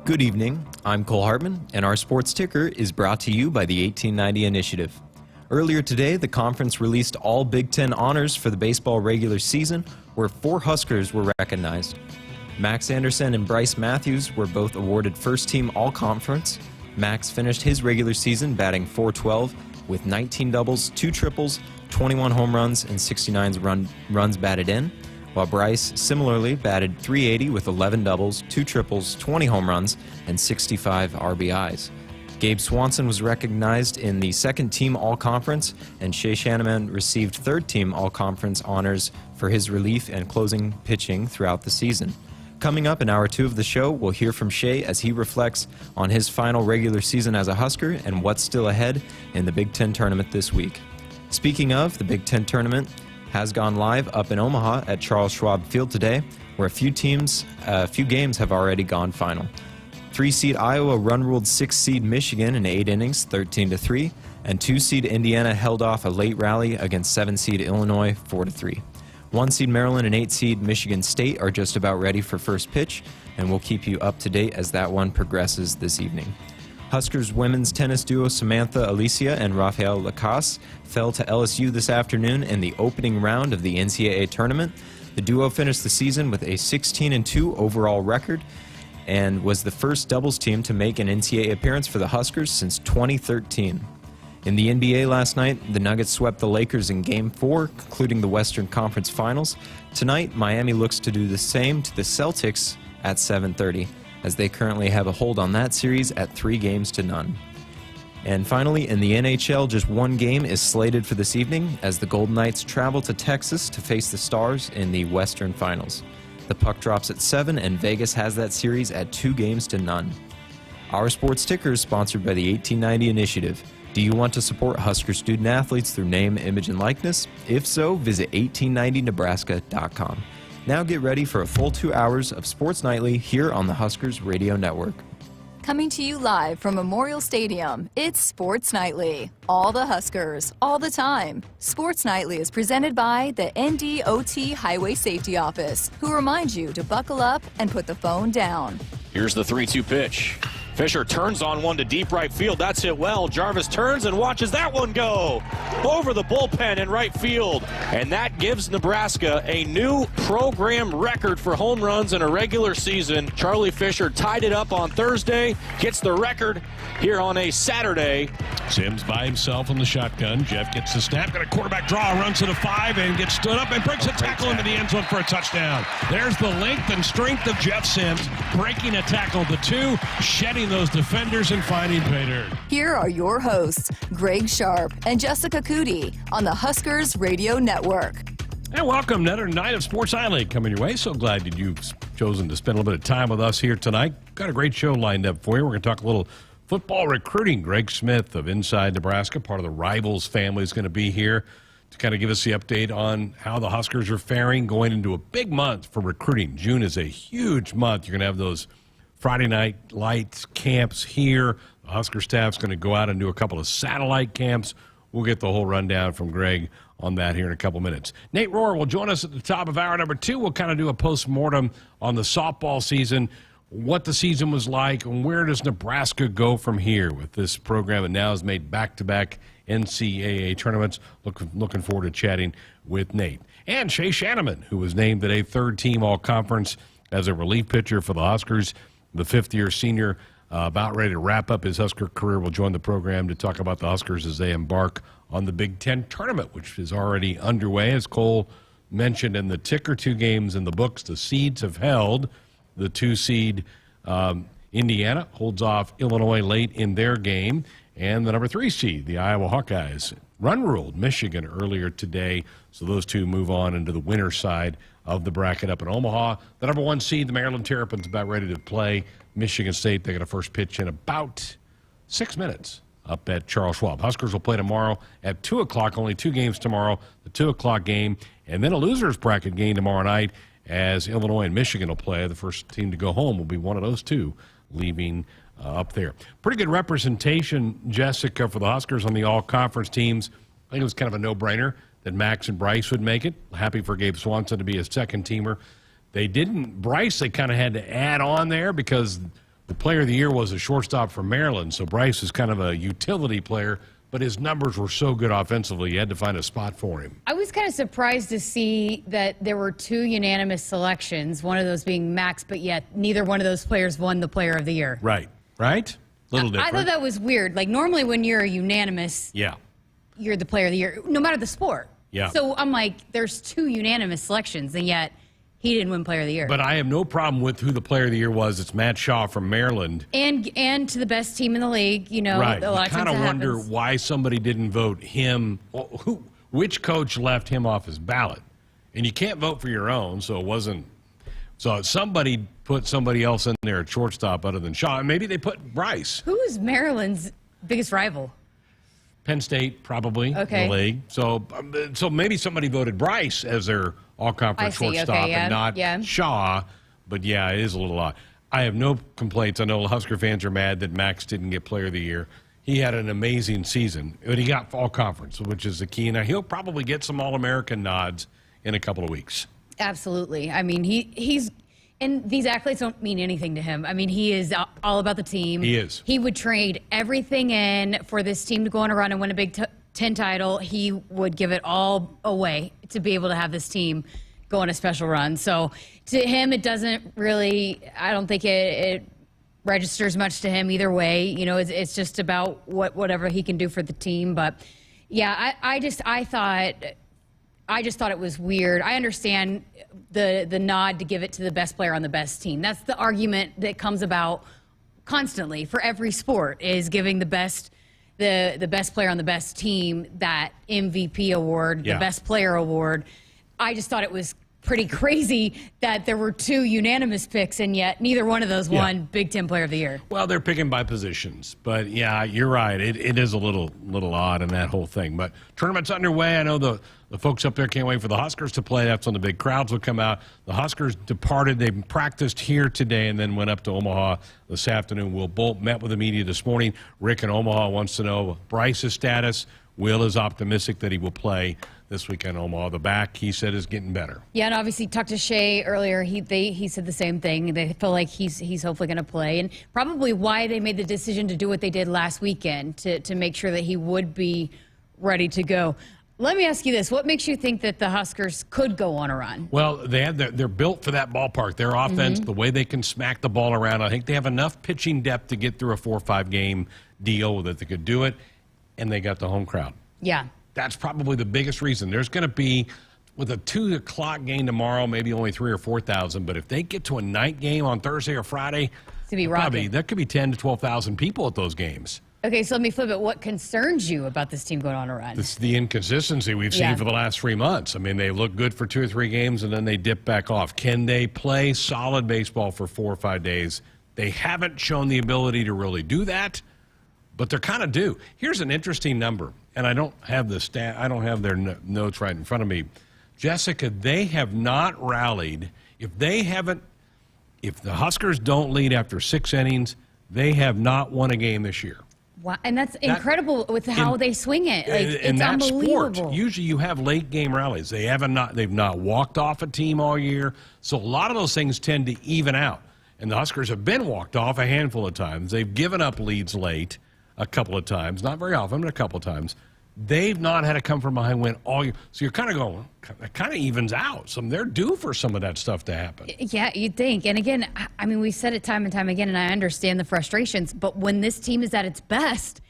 Good evening, I'm Cole Hartman, and our sports ticker is brought to you by the 1890 Initiative. Earlier today, the conference released all Big Ten honors for the baseball regular season, where 4 Huskers were recognized. Max Anderson and Bryce Matthews were both awarded first-team All-Conference. Max finished his regular season batting .412 with 19 doubles, 2 triples, 21 home runs, and 69 runs batted in, while Bryce similarly batted .380 with 11 doubles, 2 triples, 20 home runs, and 65 RBIs. Gabe Swanson was recognized in the second-team All-Conference, and Shay Schanaman received third-team All-Conference honors for his relief and closing pitching throughout the season. Coming up in Hour 2 of the show, we'll hear from Shay as he reflects on his final regular season as a Husker and what's still ahead in the Big Ten tournament this week. Speaking of, the Big Ten tournament has gone live up in Omaha at Charles Schwab Field today, where a few games have already gone final. 3-seed Iowa run-ruled 6-seed Michigan in 8 innings, 13-3, and 2-seed Indiana held off a late rally against 7-seed Illinois, 4-3. 1-seed Maryland and 8-seed Michigan State are just about ready for first pitch, and we'll keep you up to date as that one progresses this evening. Huskers women's tennis duo Samantha Alicia and Rafael Lacasse fell to LSU this afternoon in the opening round of the NCAA tournament. The duo finished the season with a 16-2 overall record and was the first doubles team to make an NCAA appearance for the Huskers since 2013. In the NBA last night, the Nuggets swept the Lakers in Game 4, concluding the Western Conference Finals. Tonight, Miami looks to do the same to the Celtics at 7:30. as they currently have a hold on that series at 3-0. And finally, in the NHL, just one game is slated for this evening as the Golden Knights travel to Texas to face the Stars in the Western Finals. The puck drops at 7, and Vegas has that series at 2-0. Our sports ticker is sponsored by the 1890 Initiative. Do you want to support Husker student athletes through name, image, and likeness? If so, visit 1890nebraska.com. Now get ready for a full 2 hours of Sports Nightly here on the Huskers Radio Network. Coming to you live from Memorial Stadium, it's Sports Nightly. All the Huskers, all the time. Sports Nightly is presented by the NDOT Highway Safety Office, who reminds you to buckle up and put the phone down. Here's the 3-2 pitch. Fisher turns on one to deep right field. That's hit well. Jarvis turns and watches that one go over the bullpen in right field. And that gives Nebraska a new program record for home runs in a regular season. Charlie Fisher tied it up on Thursday, gets the record here on a Saturday. Sims by himself in the shotgun. Jeff gets the snap, got a quarterback draw, runs to the 5 and gets stood up and breaks a tackle into the end zone for a touchdown. There's the length and strength of Jeff Sims, breaking a tackle to 2, shedding those defenders and finding pay dirt. Here are your hosts, Greg Sharpe and Jessica Coody on the Huskers Radio Network. And welcome, another night of Sports Nightly coming your way. So glad that you've chosen to spend a little bit of time with us here tonight. Got a great show lined up for you. We're going to talk a little football recruiting. Greg Smith of Inside Nebraska, part of the Rivals family, is going to be here to kind of give us the update on how the Huskers are faring going into a big month for recruiting. June is a huge month. You're going to have those Friday night lights camps here. The Husker staff's going to go out and do a couple of satellite camps. We'll get the whole rundown from Greg on that here in a couple minutes. Nate Rohr will join us at the top of hour number 2. We'll kind of do a post-mortem on the softball season, what the season was like, and where does Nebraska go from here with this program that now has made back-to-back NCAA tournaments. Looking forward to chatting with Nate. And Shay Schanaman, who was named today third-team All-Conference as a relief pitcher for the Huskers. The fifth-year senior about ready to wrap up his Husker career will join the program to talk about the Huskers as they embark on the Big Ten tournament, which is already underway. As Cole mentioned in the ticker, 2 games in the books. The seeds have held. The 2-seed Indiana holds off Illinois late in their game. And the number 3 seed, the Iowa Hawkeyes, run-ruled Michigan earlier today. So those two move on into the winner side of the bracket up in Omaha. The number 1 seed, the Maryland Terrapins, about ready to play Michigan State. They got a first pitch in about 6 minutes up at Charles Schwab. Huskers will play tomorrow at 2 o'clock, only 2 games tomorrow, the 2 o'clock game, and then a loser's bracket game tomorrow night as Illinois and Michigan will play. The first team to go home will be one of those two leaving up there. Pretty good representation, Jessica, for the Huskers on the all-conference teams. I think it was kind of a no-brainer that Max and Bryce would make it. Happy for Gabe Swanson to be a second-teamer. They didn't. Bryce, they kind of had to add on there because the player of the year was a shortstop from Maryland, so Bryce is kind of a utility player, but his numbers were so good offensively, you had to find a spot for him. I was kind of surprised to see that there were 2 unanimous selections, one of those being Max, but yet neither one of those players won the player of the year. Right. Little different. I thought that was weird. Like, normally when you're a unanimous, you're the player of the year, no matter the sport. Yeah. So I'm like, there's 2 unanimous selections, and yet he didn't win player of the year. But I have no problem with who the player of the year was. It's Matt Shaw from Maryland. And to the best team in the league, you know. Right. A lot You kind of wonder happens. why somebody didn't vote him. Well, which coach left him off his ballot? And you can't vote for your own, so it wasn't. So somebody put somebody else in there at shortstop other than Shaw. And maybe they put Bryce. Who is Maryland's biggest rival? Penn State, probably, in Okay. the league. So maybe somebody voted Bryce as their all-conference I see. shortstop Okay, yeah, and not yeah. Shaw. But, yeah, it is a little odd. I have no complaints. I know Husker fans are mad that Max didn't get player of the year. He had an amazing season, but he got all-conference, which is the key. Now, he'll probably get some All-American nods in a couple of weeks. Absolutely. I mean, he's and these accolades don't mean anything to him. I mean, he is all about the team. He is. He would trade everything in for this team to go on a run and win a Big Ten title. He would give it all away to be able to have this team go on a special run. So to him, it doesn't really, I don't think it registers much to him either way. You know, it's just about whatever he can do for the team. But yeah, I just thought it was weird. I understand the nod to give it to the best player on the best team. That's the argument that comes about constantly for every sport, is giving the best player on the best team that MVP award, the best player award. I just thought it was pretty crazy that there were 2 unanimous picks, and yet neither one of those won Big Ten Player of the Year. Well, they're picking by positions. But, yeah, you're right. It is a little odd in that whole thing. But tournament's underway. I know the folks up there can't wait for the Huskers to play. That's when the big crowds will come out. The Huskers departed. They practiced here today and then went up to Omaha this afternoon. Will Bolt met with the media this morning. Rick in Omaha wants to know Bryce's status. Will is optimistic that he will play this weekend in Omaha. The back, he said, is getting better. Yeah, and obviously talked to Shay earlier. He said the same thing. They feel like he's hopefully going to play, and probably why they made the decision to do what they did last weekend to make sure that he would be ready to go. Let me ask you this: what makes you think that the Huskers could go on a run? Well, they're built for that ballpark. Their offense, the way they can smack the ball around, I think they have enough pitching depth to get through a 4 or 5 game deal that they could do it, and they got the home crowd. Yeah. That's probably the biggest reason. There's going to be, with a 2 o'clock game tomorrow, maybe only 3,000 or 4,000. But if they get to a night game on Thursday or Friday, there could be 10 to 12,000 people at those games. Okay, so let me flip it. What concerns you about this team going on a run? It's the inconsistency we've seen for the last 3 months. I mean, they look good for 2 or 3 games, and then they dip back off. Can they play solid baseball for 4 or 5 days? They haven't shown the ability to really do that, but they're kind of due. Here's an interesting number, and I don't have the stat. I don't have their notes right in front of me. Jessica, they have not rallied. If the Huskers don't lead after 6 innings, they have not won a game this year. Wow, and that's incredible with how they swing it. Like, in it's that unbelievable. sport, usually you have late game rallies. They've not walked off a team all year, so a lot of those things tend to even out. And the Huskers have been walked off a handful of times. They've given up leads late a couple of times, not very often, but a couple of times. They've not had a come from behind win all year. So you're kind of going, it kind of evens out. So they're due for some of that stuff to happen. Yeah, you'd think. And again, I mean, we've said it time and time again, and I understand the frustrations, but when this team is at its best,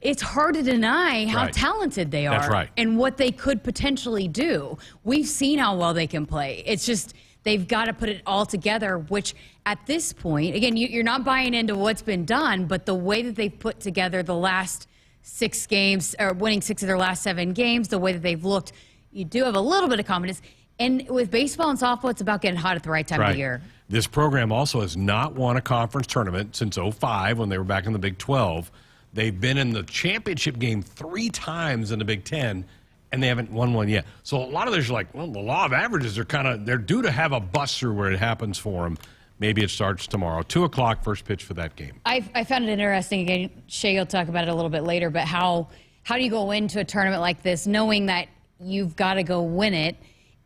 it's hard to deny how talented they are. That's right. And what they could potentially do. We've seen how well they can play. It's just they've got to put it all together, which at this point, again, you're not buying into what's been done, but the way that they've put together the last 6 games, or winning 6 of their last 7 games, the way that they've looked, you do have a little bit of confidence. And with baseball and softball, it's about getting hot at the right time of the year. This program also has not won a conference tournament since 2005 when they were back in the Big 12. They've been in the championship game 3 times in the Big 10, and they haven't won one yet. So a lot of those are like, well, the law of averages are they're due to have a bust through where it happens for them. Maybe it starts tomorrow. 2 o'clock, first pitch for that game. I found it interesting. Again, Shay will talk about it a little bit later, but how do you go into a tournament like this knowing that you've got to go win it?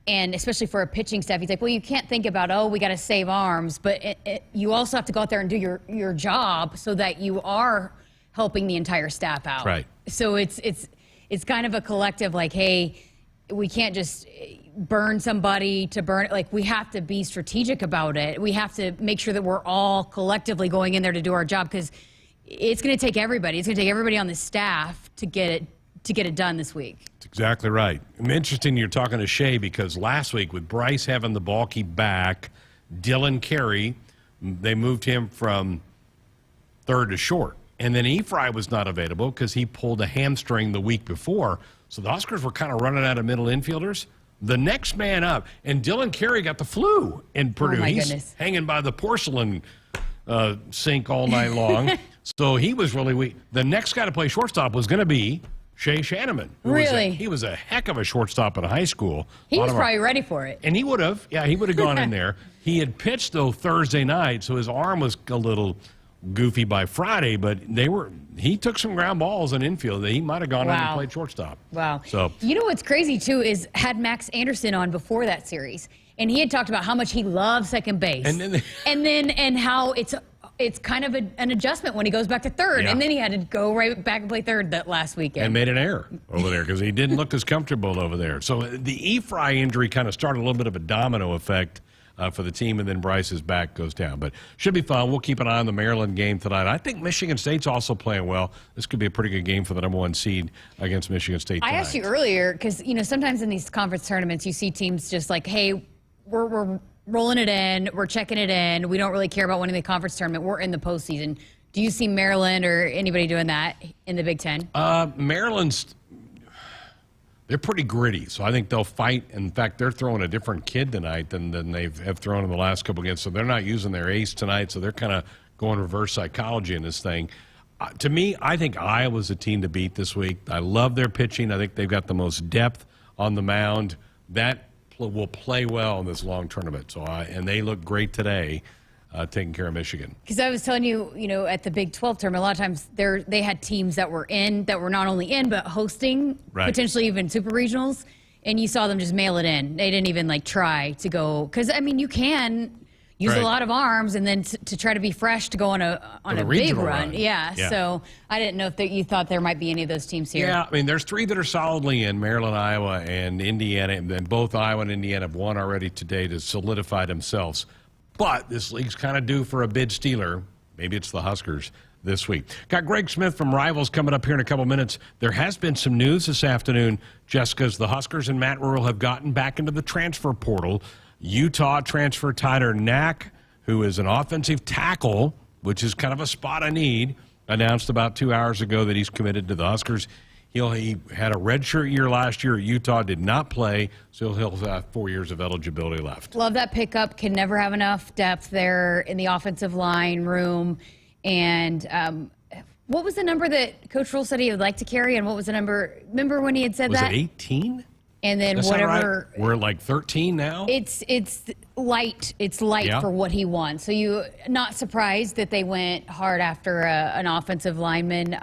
And especially for a pitching staff, he's like, well, you can't think about, oh, we got to save arms, but you also have to go out there and do your job so that you are helping the entire staff out. Right. So it's kind of a collective, like, hey, we can't just burn somebody to burn it. Like, we have to be strategic about it. We have to make sure that we're all collectively going in there to do our job, because it's going to take everybody. It's going to take everybody on the staff to get it done this week. That's exactly right. I'm interesting you're talking to Shay, because last week with Bryce having the bulky back, Dylan Carey, they moved him from third to short. And then Efry was not available because he pulled a hamstring the week before. So the Huskers were kind of running out of middle infielders. The next man up, and Dylan Carey got the flu in Purdue. Oh, my He's goodness. hanging by the porcelain sink all night long. So he was really weak. The next guy to play shortstop was going to be Shay Schanaman. Really? He was a heck of a shortstop in high school. He was probably ready for it. And he would have gone in there. He had pitched, though, Thursday night, so his arm was a little goofy by Friday, but he took some ground balls in infield that he might have gone in and played shortstop. Wow. So, you know what's crazy too is had Max Anderson on before that series, and he had talked about how much he loves second base, and how it's kind of an adjustment when he goes back to third, and then he had to go right back and play third that last weekend. And made an error over there because he didn't look as comfortable over there. So the Efry injury kind of started a little bit of a domino effect for the team, and then Bryce's back goes down. But should be fun. We'll keep an eye on the Maryland game tonight. I think Michigan State's also playing well. This could be a pretty good game for the number 1 seed against Michigan State tonight. I asked you earlier because, sometimes in these conference tournaments you see teams just like, hey, we're rolling it in, we're checking it in, we don't really care about winning the conference tournament, we're in the postseason. Do you see Maryland or anybody doing that in the Big Ten? Maryland's... They're pretty gritty, so I think they'll fight. In fact, they're throwing a different kid tonight than they have thrown in the last couple games, so they're not using their ace tonight, so they're kind of going reverse psychology in this thing. To me, I think Iowa's a team to beat this week. I love their pitching. I think they've got the most depth on the mound. That will play well in this long tournament, and they look great today. Taking care of Michigan. Because I was telling you, at the Big 12 tournament, a lot of times they had teams that were not only in, but hosting, potentially even super regionals, and you saw them just mail it in. They didn't even try to go, because you can use a lot of arms and then to try to be fresh to go on a big run. Yeah. So I didn't know if you thought there might be any of those teams here. Yeah, there's 3 that are solidly in: Maryland, Iowa, and Indiana, and both Iowa and Indiana have won already today to solidify themselves. But this league's kind of due for a bid stealer. Maybe it's the Huskers this week. Got Greg Smith from Rivals coming up here in a couple minutes. There has been some news this afternoon, Jessica's. The Huskers and Matt Rural have gotten back into the transfer portal. Utah transfer Tyler Knack, who is an offensive tackle, which is kind of a spot I need, announced about 2 hours ago that he's committed to the Huskers. He had a redshirt year last year at Utah, did not play, so he'll have 4 years of eligibility left. Love that pickup. Can never have enough depth there in the offensive line room. And what was the number that Coach Ruhl said he would like to carry, and what was the number? Remember when he had said that? Was it 18? And then That's whatever. Right. We're like 13 now? It's light. It's light for what he wants. So you not surprised that they went hard after an offensive lineman.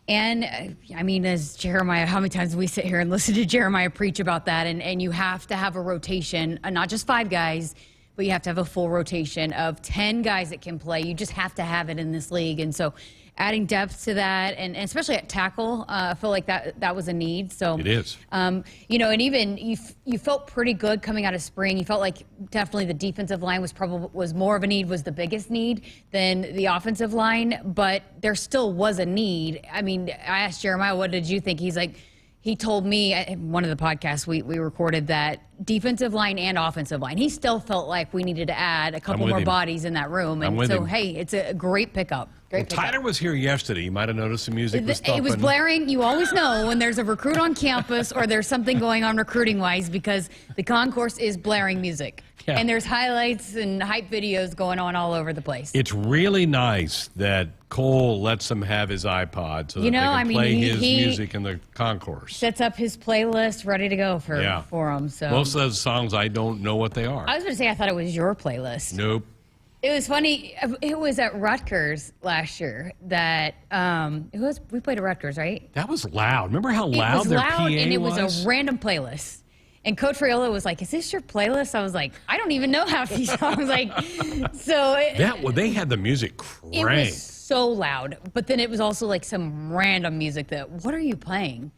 And as Jeremiah, how many times we sit here and listen to Jeremiah preach about that, and you have to have a rotation, not just 5 guys, but you have to have a full rotation of 10 guys that can play. You just have to have it in this league. And so adding depth to that, and especially at tackle, I feel like that was a need. So it is. And even you felt pretty good coming out of spring. You felt like definitely the defensive line was more of a need, was the biggest need than the offensive line, but there still was a need. I asked Jeremiah, what did you think? He told me in one of the podcasts we recorded that defensive line and offensive line, he still felt like we needed to add a couple more bodies in that room. And so, hey, it's a great pickup. Tyler was here yesterday. You might have noticed the music was thumping. It was blaring. You always know when there's a recruit on campus or there's something going on recruiting-wise, because the concourse is blaring music. Yeah. And there's highlights and hype videos going on all over the place. It's really nice that Cole lets him have his iPod so that they can play his music in the concourse. Sets up his playlist ready to go for him. So most of those songs, I don't know what they are. I was going to say, I thought it was your playlist. Nope. It was funny. It was at Rutgers last year that we played at Rutgers, right? That was loud. Remember how loud their PA was? And it was a random playlist. And Coach Raiola was like, "Is this your playlist?" I was like, "I don't even know half these songs." Like, so they had the music it cranked. was so loud. But then it was also like some random music that, what are you playing?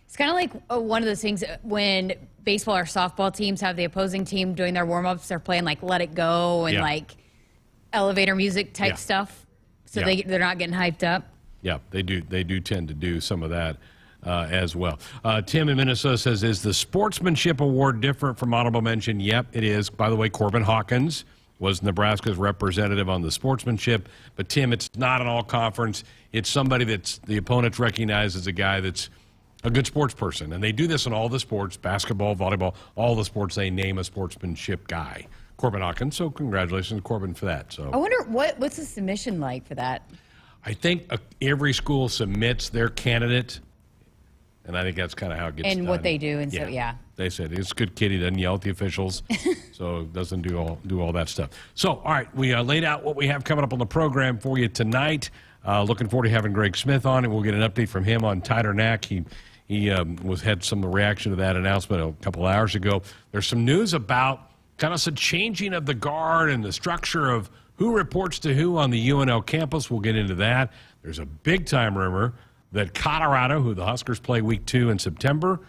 It's kind of like one of those things when baseball or softball teams have the opposing team doing their warm-ups, they're playing like Let It Go and like elevator music type stuff. So they're not getting hyped up. Yeah, they do tend to do some of that as well. Tim in Minnesota says, is the Sportsmanship Award different from honorable mention? Yep, it is. By the way, Corbin Hawkins was Nebraska's representative on the sportsmanship. But, Tim, it's not an all-conference. It's somebody that's the opponents recognize as a guy that's a good sports person. And they do this in all the sports, basketball, volleyball, all the sports. They name a sportsmanship guy. Corbin Hawkins, so congratulations, Corbin, for that. So I wonder what's the submission like for that? I think every school submits their candidate, and I think that's kind of how it gets done. And what they do, and They said he's a good kid. He doesn't yell at the officials, so doesn't do all that stuff. So, all right, we laid out what we have coming up on the program for you tonight. Looking forward to having Greg Smith on, and we'll get an update from him on Tighter Knack. He had some reaction to that announcement a couple hours ago. There's some news about kind of some changing of the guard and the structure of who reports to who on the UNL campus. We'll get into that. There's a big-time rumor that Colorado, who the Huskers play week 2 in September,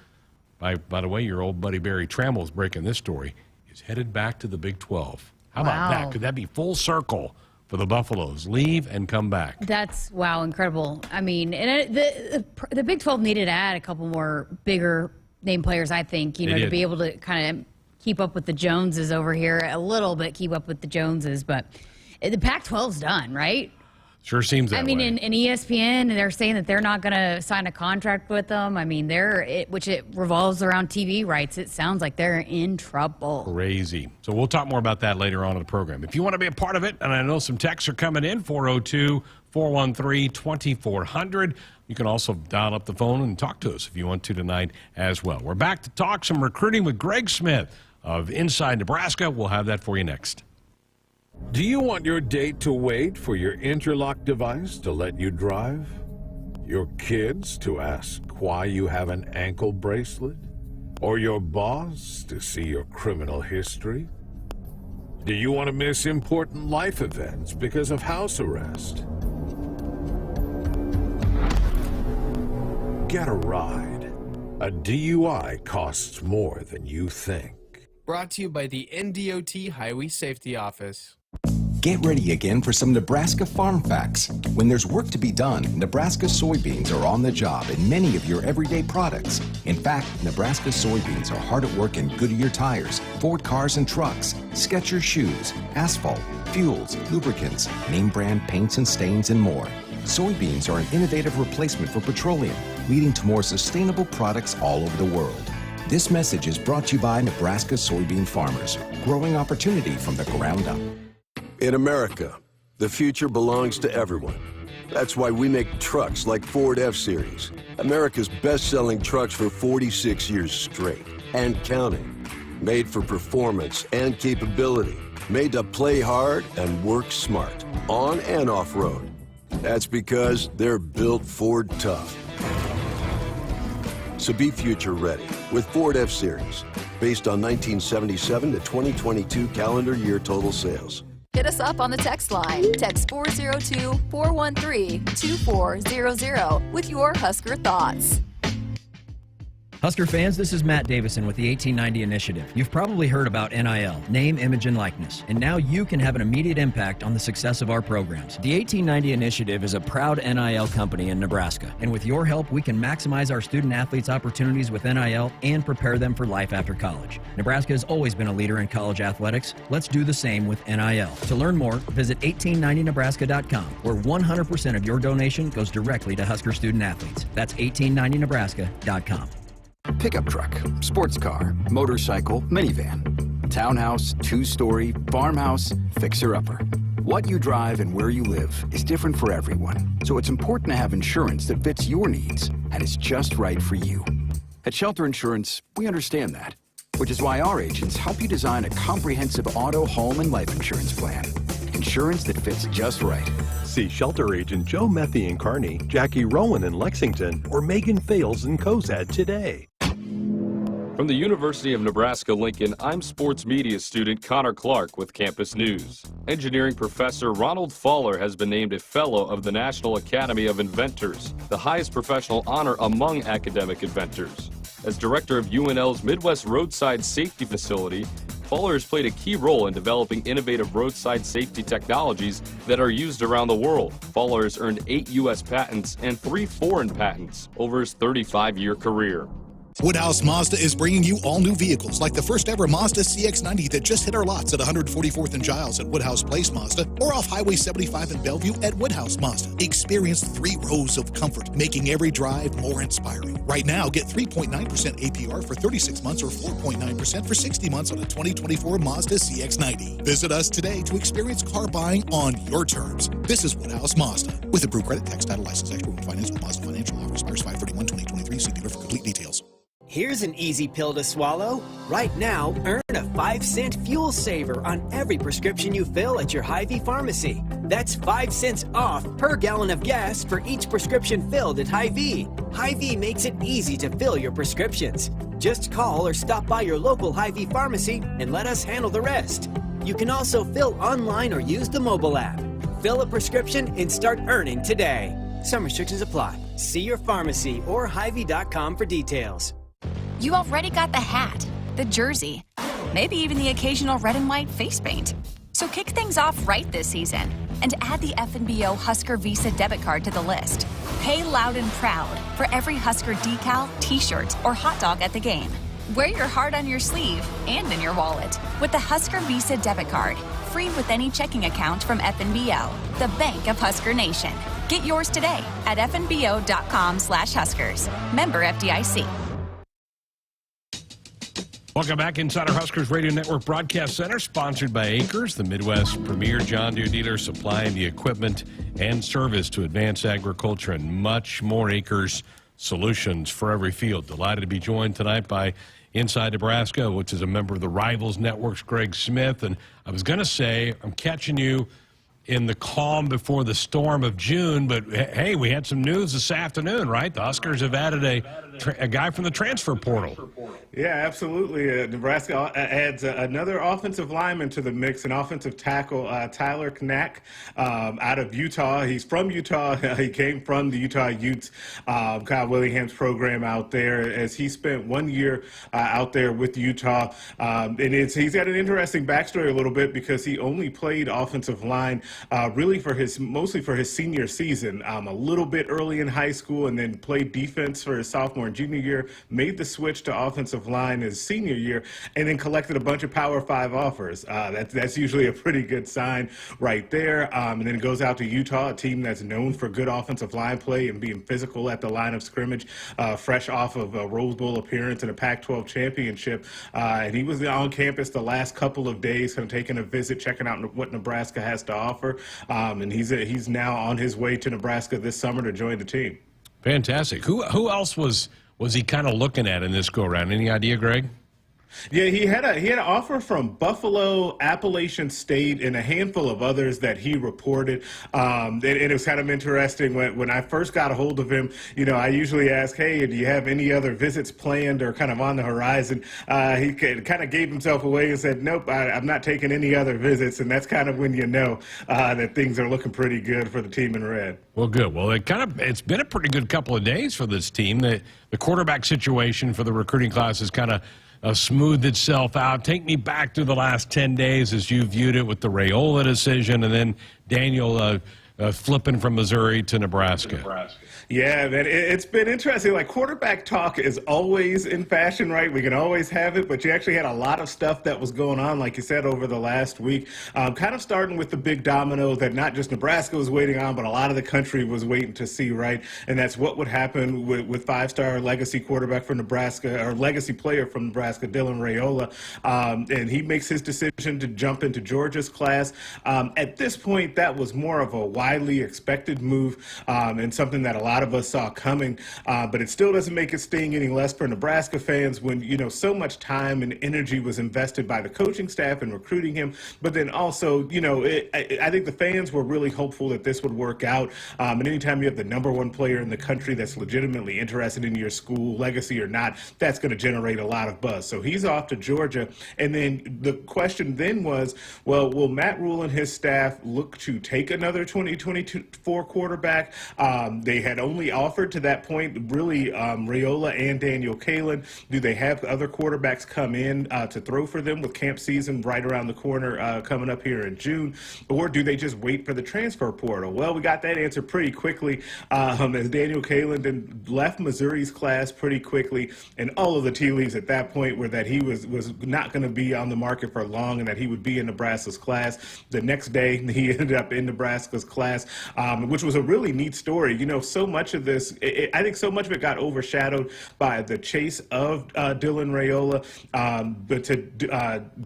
by the way, your old buddy Barry Trammell's breaking this story, is headed back to the Big 12. How about that? Could that be full circle for the Buffaloes? Leave and come back. That's, incredible. I mean, and the Big 12 needed to add a couple more bigger name players, I think, to be able to kind of keep up with the Joneses over here a little bit, keep up with the Joneses. But the Pac-12's done, right? Sure seems that way. I mean, in ESPN, they're saying that they're not going to sign a contract with them. I mean, which it revolves around TV rights. It sounds like they're in trouble. Crazy. So we'll talk more about that later on in the program. If you want to be a part of it, and I know some texts are coming in, 402-413-2400. You can also dial up the phone and talk to us if you want to tonight as well. We're back to talk some recruiting with Greg Smith of Inside Nebraska. We'll have that for you next. Do you want your date to wait for your interlock device to let you drive? Your kids to ask why you have an ankle bracelet? Or your boss to see your criminal history? Do you want to miss important life events because of house arrest? Get a ride. A DUI costs more than you think. Brought to you by the NDOT Highway Safety Office. Get ready again for some Nebraska farm facts. When there's work to be done, Nebraska soybeans are on the job in many of your everyday products. In fact, Nebraska soybeans are hard at work in Goodyear tires, Ford cars and trucks, Skechers shoes, asphalt, fuels, lubricants, name brand paints and stains, and more. Soybeans are an innovative replacement for petroleum, leading to more sustainable products all over the world. This message is brought to you by Nebraska soybean farmers, growing opportunity from the ground up. In America, the future belongs to everyone. That's why we make trucks like Ford F-Series, America's best-selling trucks for 46 years straight and counting. Made for performance and capability, made to play hard and work smart, on and off-road. That's because they're built Ford tough. So be future ready with Ford F-Series, based on 1977 to 2022 calendar year total sales. Hit us up on the text line. Text 402-413-2400 with your Husker thoughts. Husker fans, this is Matt Davison with the 1890 Initiative. You've probably heard about NIL, name, image, and likeness, and now you can have an immediate impact on the success of our programs. The 1890 Initiative is a proud NIL company in Nebraska, and with your help, we can maximize our student athletes' opportunities with NIL and prepare them for life after college. Nebraska has always been a leader in college athletics. Let's do the same with NIL. To learn more, visit 1890nebraska.com, where 100% of your donation goes directly to Husker student athletes. That's 1890nebraska.com. Pickup truck, sports car, motorcycle, minivan, townhouse, two-story, farmhouse, fixer-upper. What you drive and where you live is different for everyone, so it's important to have insurance that fits your needs and is just right for you. At Shelter Insurance, we understand that, which is why our agents help you design a comprehensive auto, home, and life insurance plan. Insurance that fits just right. See Shelter Agent Joe Methy in Kearney, Jackie Rowan in Lexington, or Megan Fales in Cozad today. From the University of Nebraska-Lincoln, I'm sports media student Connor Clark with Campus News. Engineering professor Ronald Faller has been named a Fellow of the National Academy of Inventors, the highest professional honor among academic inventors. As director of UNL's Midwest Roadside Safety Facility, Faller has played a key role in developing innovative roadside safety technologies that are used around the world. Faller has earned 8 U.S. patents and 3 foreign patents over his 35-year career. Woodhouse Mazda is bringing you all new vehicles like the first ever Mazda CX-90 that just hit our lots at 144th and Giles at Woodhouse Place Mazda or off Highway 75 in Bellevue at Woodhouse Mazda. Experience 3 rows of comfort, making every drive more inspiring. Right now, get 3.9% APR for 36 months or 4.9% for 60 months on a 2024 Mazda CX-90. Visit us today to experience car buying on your terms. This is Woodhouse Mazda. With approved credit, tax, title, license, export, and finance with Mazda Financial. Offers expires 5/31/2023. See dealer for complete details. Here's an easy pill to swallow. Right now, earn a 5-cent fuel saver on every prescription you fill at your Hy-Vee pharmacy. That's 5 cents off per gallon of gas for each prescription filled at Hy-Vee. Hy-Vee makes it easy to fill your prescriptions. Just call or stop by your local Hy-Vee pharmacy and let us handle the rest. You can also fill online or use the mobile app. Fill a prescription and start earning today. Some restrictions apply. See your pharmacy or Hy-Vee.com for details. You already got the hat, the jersey, maybe even the occasional red and white face paint. So kick things off right this season and add the FNBO Husker Visa debit card to the list. Pay loud and proud for every Husker decal, t-shirt, or hot dog at the game. Wear your heart on your sleeve and in your wallet with the Husker Visa debit card, free with any checking account from FNBO, the bank of Husker Nation. Get yours today at fnbo.com/Huskers. Member FDIC. Welcome back inside our Huskers Radio Network Broadcast Center, sponsored by Acres, the Midwest premier John Deere dealer supplying the equipment and service to advance agriculture and much more. Acres solutions for every field. Delighted to be joined tonight by Inside Nebraska, which is a member of the Rivals Network's Greg Smith. And I was going to say, I'm catching you in the calm before the storm of June, but hey, we had some news this afternoon, right? The Huskers have added a guy from the transfer portal. Yeah, absolutely. Nebraska adds another offensive lineman to the mix, an offensive tackle, Tyler Knack, out of Utah. He's from Utah. He came from the Utah Utes, Kyle Willingham's program out there, as he spent 1 year out there with Utah. And he's got an interesting backstory a little bit because he only played offensive line really mostly for his senior season, a little bit early in high school, and then played defense for his sophomore and junior year, made the switch to offensive line his senior year, and then collected a bunch of Power 5 offers. That's usually a pretty good sign right there. And then it goes out to Utah, a team that's known for good offensive line play and being physical at the line of scrimmage, fresh off of a Rose Bowl appearance and a Pac-12 championship. And he was on campus the last couple of days, kind of taking a visit, checking out what Nebraska has to offer. And he's now on his way to Nebraska this summer to join the team. Fantastic. Who else was he kind of looking at in this go-around? Any idea, Greg? Yeah, he had an offer from Buffalo, Appalachian State, and a handful of others that he reported. And it was kind of interesting when I first got a hold of him. You know, I usually ask, hey, do you have any other visits planned or kind of on the horizon? He kind of gave himself away and said, nope, I'm not taking any other visits. And that's kind of when you know that things are looking pretty good for the team in red. Well, good. Well, it's been a pretty good couple of days for this team. The quarterback situation for the recruiting class is kind of smoothed itself out. Take me back to the last 10 days as you viewed it with the Raiola decision and then Daniel flipping from Missouri to Nebraska. Yeah, man, it's been interesting. Like, quarterback talk is always in fashion, right? We can always have it, but you actually had a lot of stuff that was going on, like you said, over the last week. Kind of starting with the big domino that not just Nebraska was waiting on, but a lot of the country was waiting to see, right? And that's what would happen with five-star legacy quarterback from Nebraska, or legacy player from Nebraska, Dylan Raiola. And he makes his decision to jump into Georgia's class. At this point, that was more of a wide widely expected move and something that a lot of us saw coming. But it still doesn't make it sting any less for Nebraska fans when, so much time and energy was invested by the coaching staff in recruiting him. But then also, I think the fans were really hopeful that this would work out. And anytime you have the #1 player in the country that's legitimately interested in your school, legacy or not, that's going to generate a lot of buzz. So he's off to Georgia. And then the question then was, well, will Matt Rule and his staff look to take another 2024 quarterback? They had only offered to that point really Raiola and Daniel Kalen. Do they have other quarterbacks come in to throw for them with camp season right around the corner coming up here in June? Or do they just wait for the transfer portal? Well, we got that answer pretty quickly as Daniel Kalen then left Missouri's class pretty quickly, and all of the tea leaves at that point were that he was not going to be on the market for long and that he would be in Nebraska's class. The next day, he ended up in Nebraska's class, which was a really neat story. So much of this, I think so much of it got overshadowed by the chase of Dylan Raiola, but to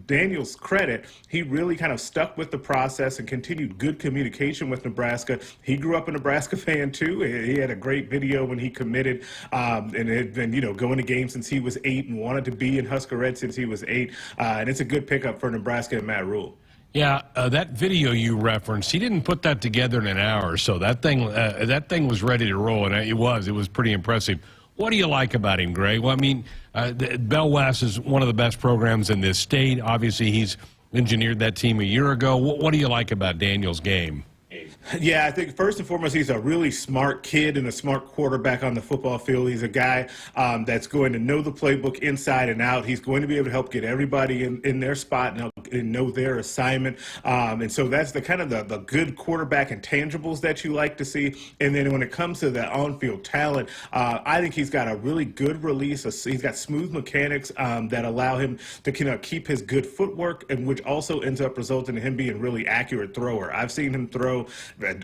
Daniel's credit, he really kind of stuck with the process and continued good communication with Nebraska. He grew up a Nebraska fan too. He had a great video when he committed and had been, going to games since he was 8 and wanted to be in Husker Red since he was 8. And it's a good pickup for Nebraska and Matt Rule. Yeah, that video you referenced, he didn't put that together in an hour, so that thing was ready to roll, and it was pretty impressive. What do you like about him, Greg? Well, I mean, Bell West is one of the best programs in this state. Obviously, he's engineered that team a year ago. What do you like about Daniel's game? Yeah, I think first and foremost, he's a really smart kid and a smart quarterback on the football field. He's a guy that's going to know the playbook inside and out. He's going to be able to help get everybody in their spot and know their assignment. And so that's the kind of the good quarterback intangibles that you like to see. And then when it comes to the on-field talent, I think he's got a really good release. He's got smooth mechanics that allow him to keep his good footwork, and which also ends up resulting in him being a really accurate thrower. I've seen him throw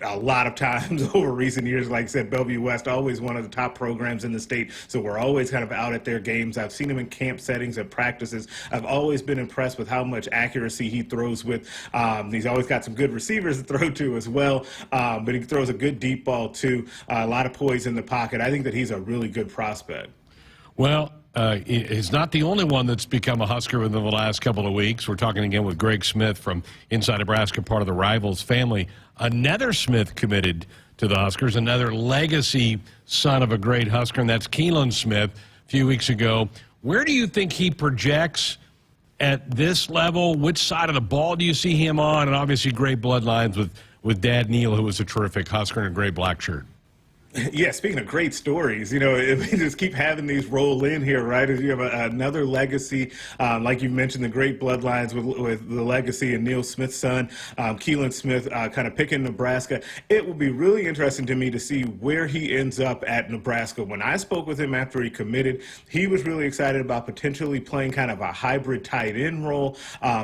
a lot of times over recent years. Like I said, Bellevue West, always one of the top programs in the state, so we're always kind of out at their games. I've seen him in camp settings and practices. I've always been impressed with how much accuracy he throws with. He's always got some good receivers to throw to as well, but he throws a good deep ball too. A lot of poise in the pocket. I think that he's a really good prospect. Well, he's not the only one that's become a Husker within the last couple of weeks. We're talking again with Greg Smith from Inside Nebraska, part of the Rivals family. Another Smith committed to the Huskers, another legacy son of a great Husker, and that's Keelan Smith a few weeks ago. Where do you think he projects at this level? Which side of the ball do you see him on? And obviously great bloodlines with Dad Neal, who was a terrific Husker in a gray black shirt. Yeah, speaking of great stories, if we just keep having these roll in here, right? As you have another legacy, like you mentioned, the great bloodlines with the legacy and Neil Smith's son, Keelan Smith, kind of picking Nebraska. It will be really interesting to me to see where he ends up at Nebraska. When I spoke with him after he committed, he was really excited about potentially playing kind of a hybrid tight end role.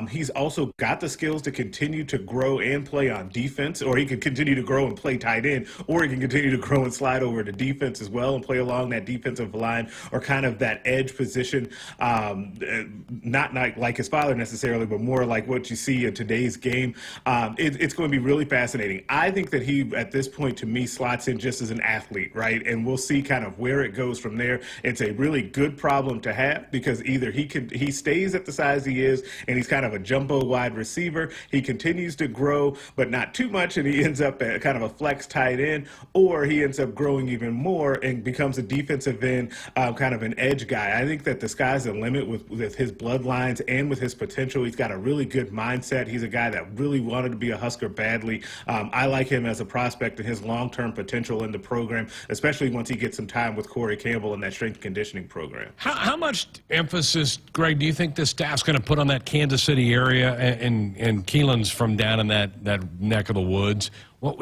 He's also got the skills to continue to grow and play on defense, or he could continue to grow and play tight end, or he can continue to grow and slide over to defense as well and play along that defensive line or kind of that edge position, not like his father necessarily, but more like what you see in today's game. It's going to be really fascinating. I think that he, at this point, to me, slots in just as an athlete, right? And we'll see kind of where it goes from there. It's a really good problem to have because either he stays at the size he is and he's kind of a jumbo wide receiver. He continues to grow, but not too much, and he ends up at kind of a flex tight end, or he ends up growing even more and becomes a defensive end, kind of an edge guy. I think that the sky's the limit with his bloodlines and with his potential. He's got a really good mindset. He's a guy that really wanted to be a Husker badly. I like him as a prospect and his long-term potential in the program, especially once he gets some time with Corey Campbell in that strength conditioning program. How much emphasis, Greg, do you think the staff's going to put on that Kansas City area and Keelan's from down in that neck of the woods?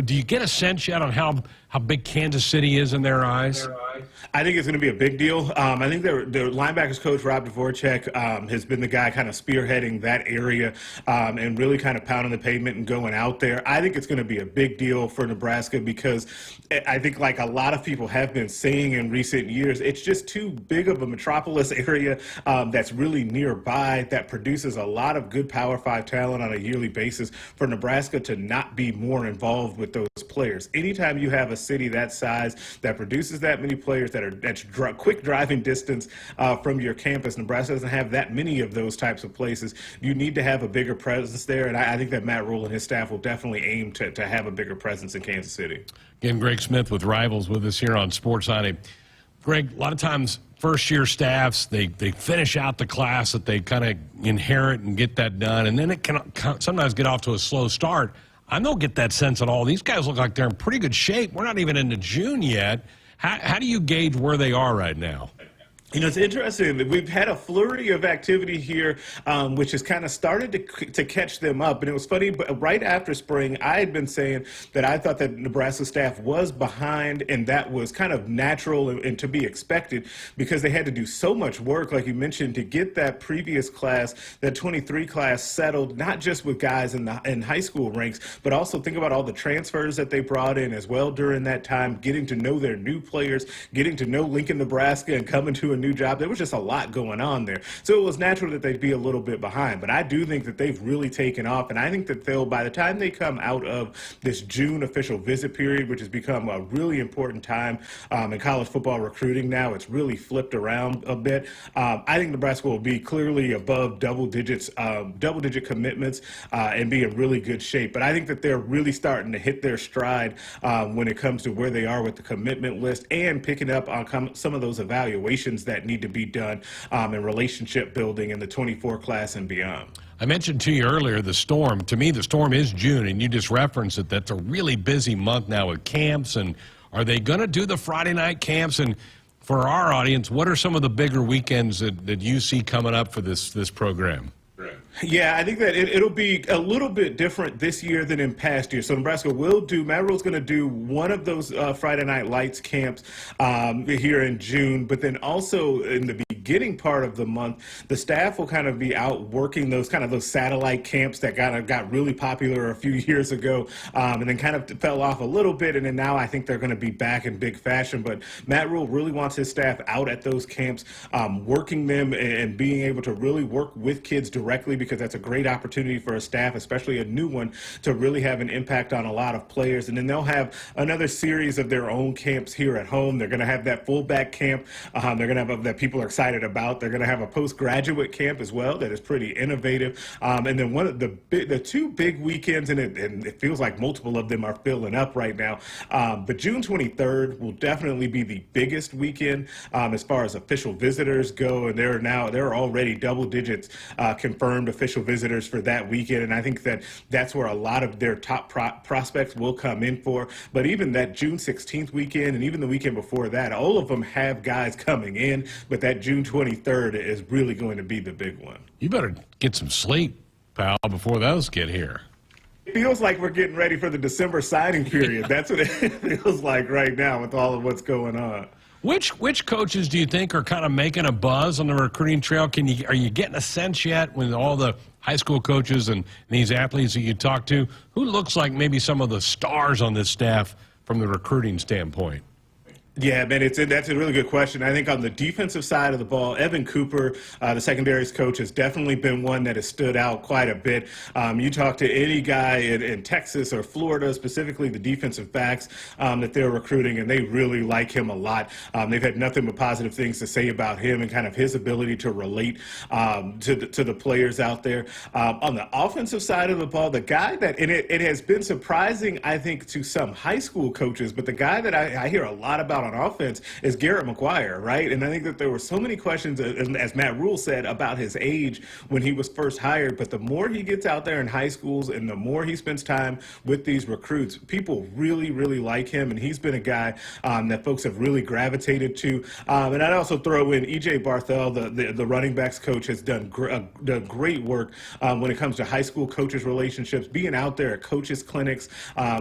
Do you get a sense yet on how big Kansas City is in their eyes? I think it's going to be a big deal. I think their linebackers coach, Rob Dvorak, has been the guy kind of spearheading that area and really kind of pounding the pavement and going out there. I think it's going to be a big deal for Nebraska because I think, like a lot of people have been saying in recent years, it's just too big of a metropolis area that's really nearby that produces a lot of good Power 5 talent on a yearly basis for Nebraska to not be more involved with those players. Anytime you have a city that size that produces that many players that's quick driving distance from your campus, Nebraska doesn't have that many of those types of places. You need to have a bigger presence there, and I think that Matt Rhule and his staff will definitely aim to have a bigger presence in Kansas City. Again, Greg Smith with Rivals with us here on Sports Night. Greg, a lot of times first-year staffs, they finish out the class that they kind of inherit and get that done, and then it can sometimes get off to a slow start. I don't get that sense at all. These guys look like they're in pretty good shape. We're not even into June yet. How do you gauge where they are right now? You know, it's interesting that we've had a flurry of activity here, which has kind of started to catch them up. And it was funny, but right after spring, I had been saying that I thought that Nebraska staff was behind, and that was kind of natural and to be expected because they had to do so much work, like you mentioned, to get that previous class, that 23 class settled, not just with guys in high school ranks, but also think about all the transfers that they brought in as well during that time, getting to know their new players, getting to know Lincoln, Nebraska, and coming to a new job. There was just a lot going on there. So it was natural that they'd be a little bit behind. But I do think that they've really taken off. And I think that by the time they come out of this June official visit period, which has become a really important time in college football recruiting now, it's really flipped around a bit. I think Nebraska will be clearly above double-digit commitments and be in really good shape. But I think that they're really starting to hit their stride when it comes to where they are with the commitment list and picking up on some of those evaluations that need to be done in relationship building in the 24 class and beyond. I mentioned to you earlier the Storm. To me, the Storm is June, and you just referenced it. That's a really busy month now with camps. And are they going to do the Friday night camps? And for our audience, what are some of the bigger weekends that you see coming up for this program? Yeah, I think that it'll be a little bit different this year than in past years. So Nebraska Matt Rhule's going to do one of those Friday Night Lights camps here in June, but then also in the beginning part of the month, the staff will kind of be out working those satellite camps that got really popular a few years ago and then kind of fell off a little bit, and then now I think they're going to be back in big fashion. But Matt Rhule really wants his staff out at those camps, working them and being able to really work with kids directly, because that's a great opportunity for a staff, especially a new one, to really have an impact on a lot of players. And then they'll have another series of their own camps here at home. They're going to have that fullback camp. They're going to have that people are excited about. They're going to have a postgraduate camp as well that is pretty innovative. And then one of the two big weekends, and it feels like multiple of them are filling up right now. But June 23rd will definitely be the biggest weekend as far as official visitors go, and there are already double digits confirmed official visitors for that weekend, and I think that that's where a lot of their top prospects will come in for. But even that June 16th weekend and even the weekend before that, all of them have guys coming in, but that June 23rd is really going to be the big one. You better get some sleep, pal, before those get here. It feels like we're getting ready for the December signing period. That's what it feels like right now with all of what's going on. Which coaches do you think are kind of making a buzz on the recruiting trail? Are you getting a sense yet with all the high school coaches and these athletes that you talk to? Who looks like maybe some of the stars on this staff from the recruiting standpoint? Yeah, man, that's a really good question. I think on the defensive side of the ball, Evan Cooper, the secondaries coach, has definitely been one that has stood out quite a bit. You talk to any guy in Texas or Florida, specifically the defensive backs that they're recruiting, and they really like him a lot. They've had nothing but positive things to say about him and kind of his ability to relate to the players out there. On the offensive side of the ball, the guy that, and it has been surprising, I think, to some high school coaches, but the guy that I hear a lot about on offense is Garrett McGuire, right? And I think that there were so many questions, as Matt Rhule said, about his age when he was first hired. But the more he gets out there in high schools and the more he spends time with these recruits, people really, really like him. And he's been a guy that folks have really gravitated to. And I'd also throw in E.J. Barthel, the running backs coach, has done great work when it comes to high school coaches' relationships, being out there at coaches' clinics,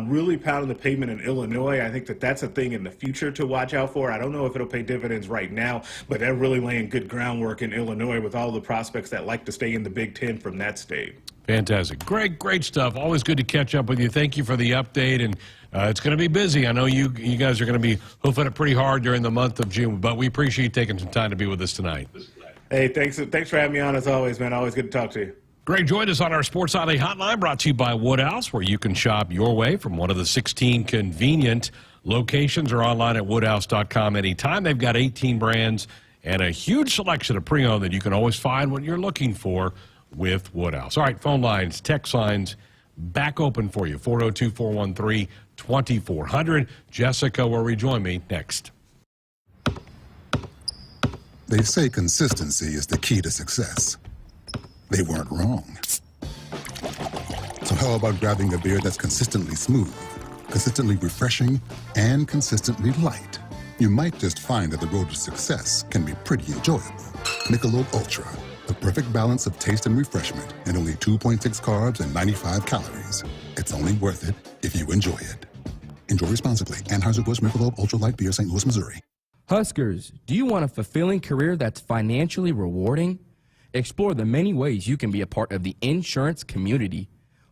really pounding the pavement in Illinois. I think that that's a thing in the future to watch out for. I don't know if it'll pay dividends right now, but they're really laying good groundwork in Illinois with all the prospects that like to stay in the Big Ten from that state. Fantastic. Great stuff. Always good to catch up with you. Thank you for the update, and it's going to be busy. I know you guys are going to be hoofing it pretty hard during the month of June, but we appreciate you taking some time to be with us tonight. Hey, thanks for having me on as always, man. Always good to talk to you. Greg joined us on our Sports Alley Hotline, brought to you by Woodhouse, where you can shop your way from one of the 16 convenient locations or online at woodhouse.com anytime. They've got 18 brands and a huge selection of pre-owned that you can always find what you're looking for with Woodhouse. All right, phone lines, text lines, back open for you, 402-413-2400. Jessica will rejoin me next. They say consistency is the key to success. They weren't wrong. So how about grabbing a beer that's consistently smooth, consistently refreshing, and consistently light? You might just find that the road to success can be pretty enjoyable. Michelob Ultra, the perfect balance of taste and refreshment, and only 2.6 carbs and 95 calories. It's only worth it if you enjoy it. Enjoy responsibly. Anheuser-Busch Michelob Ultra Light Beer, St. Louis, Missouri. Huskers, do you want a fulfilling career that's financially rewarding? Explore the many ways you can be a part of the insurance community.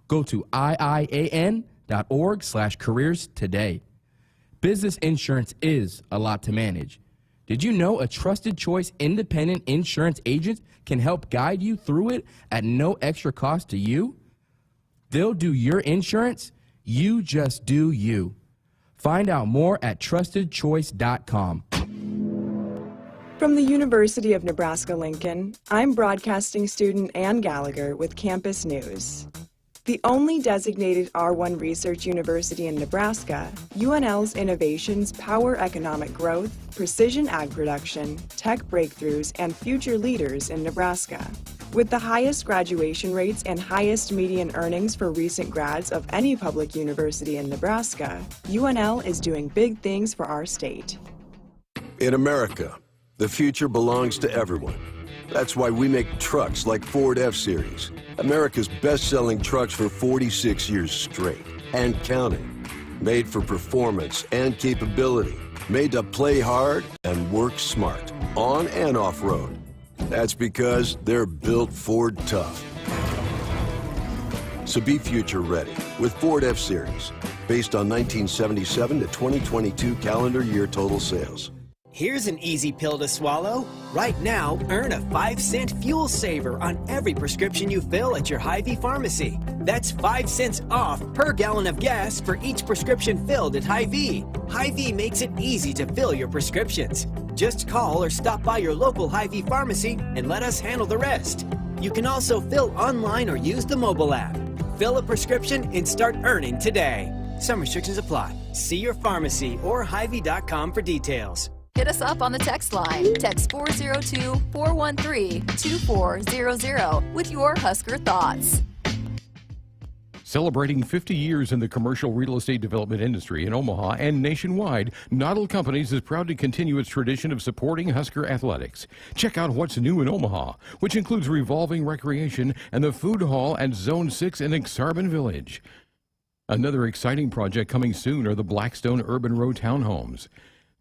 Go to iian.org/careers today. Business insurance is a lot to manage. Did you know a trusted choice independent insurance agent can help guide you through it at no extra cost to you? They'll do your insurance. You just do you. Find out more at trustedchoice.com. From the University of Nebraska-Lincoln, I'm broadcasting student Ann Gallagher with Campus News. The only designated R1 research university in Nebraska, UNL's innovations power economic growth, precision ag production, tech breakthroughs, and future leaders in Nebraska. With the highest graduation rates and highest median earnings for recent grads of any public university in Nebraska, UNL is doing big things for our state. In America, the future belongs to everyone. That's why we make trucks like Ford F-Series, America's best-selling trucks for 46 years straight, and counting. Made for performance and capability, made to play hard and work smart, on and off-road. That's because they're built Ford tough. So be future ready with Ford F-Series, based on 1977 to 2022 calendar year total sales. Here's an easy pill to swallow. Right now, earn a 5-cent fuel saver on every prescription you fill at your Hy-Vee pharmacy. That's 5 cents off per gallon of gas for each prescription filled at Hy-Vee. Hy-Vee makes it easy to fill your prescriptions. Just call or stop by your local Hy-Vee pharmacy and let us handle the rest. You can also fill online or use the mobile app. Fill a prescription and start earning today. Some restrictions apply. See your pharmacy or Hy-Vee.com for details. Hit us up on the text line. Text 402-413-2400 with your Husker thoughts. Celebrating 50 years in the commercial real estate development industry in Omaha and nationwide, Noddle Companies is proud to continue its tradition of supporting Husker athletics. Check out what's new in Omaha, which includes revolving recreation and the food hall at Zone 6 in Exarban Village. Another exciting project coming soon are the Blackstone Urban Row townhomes.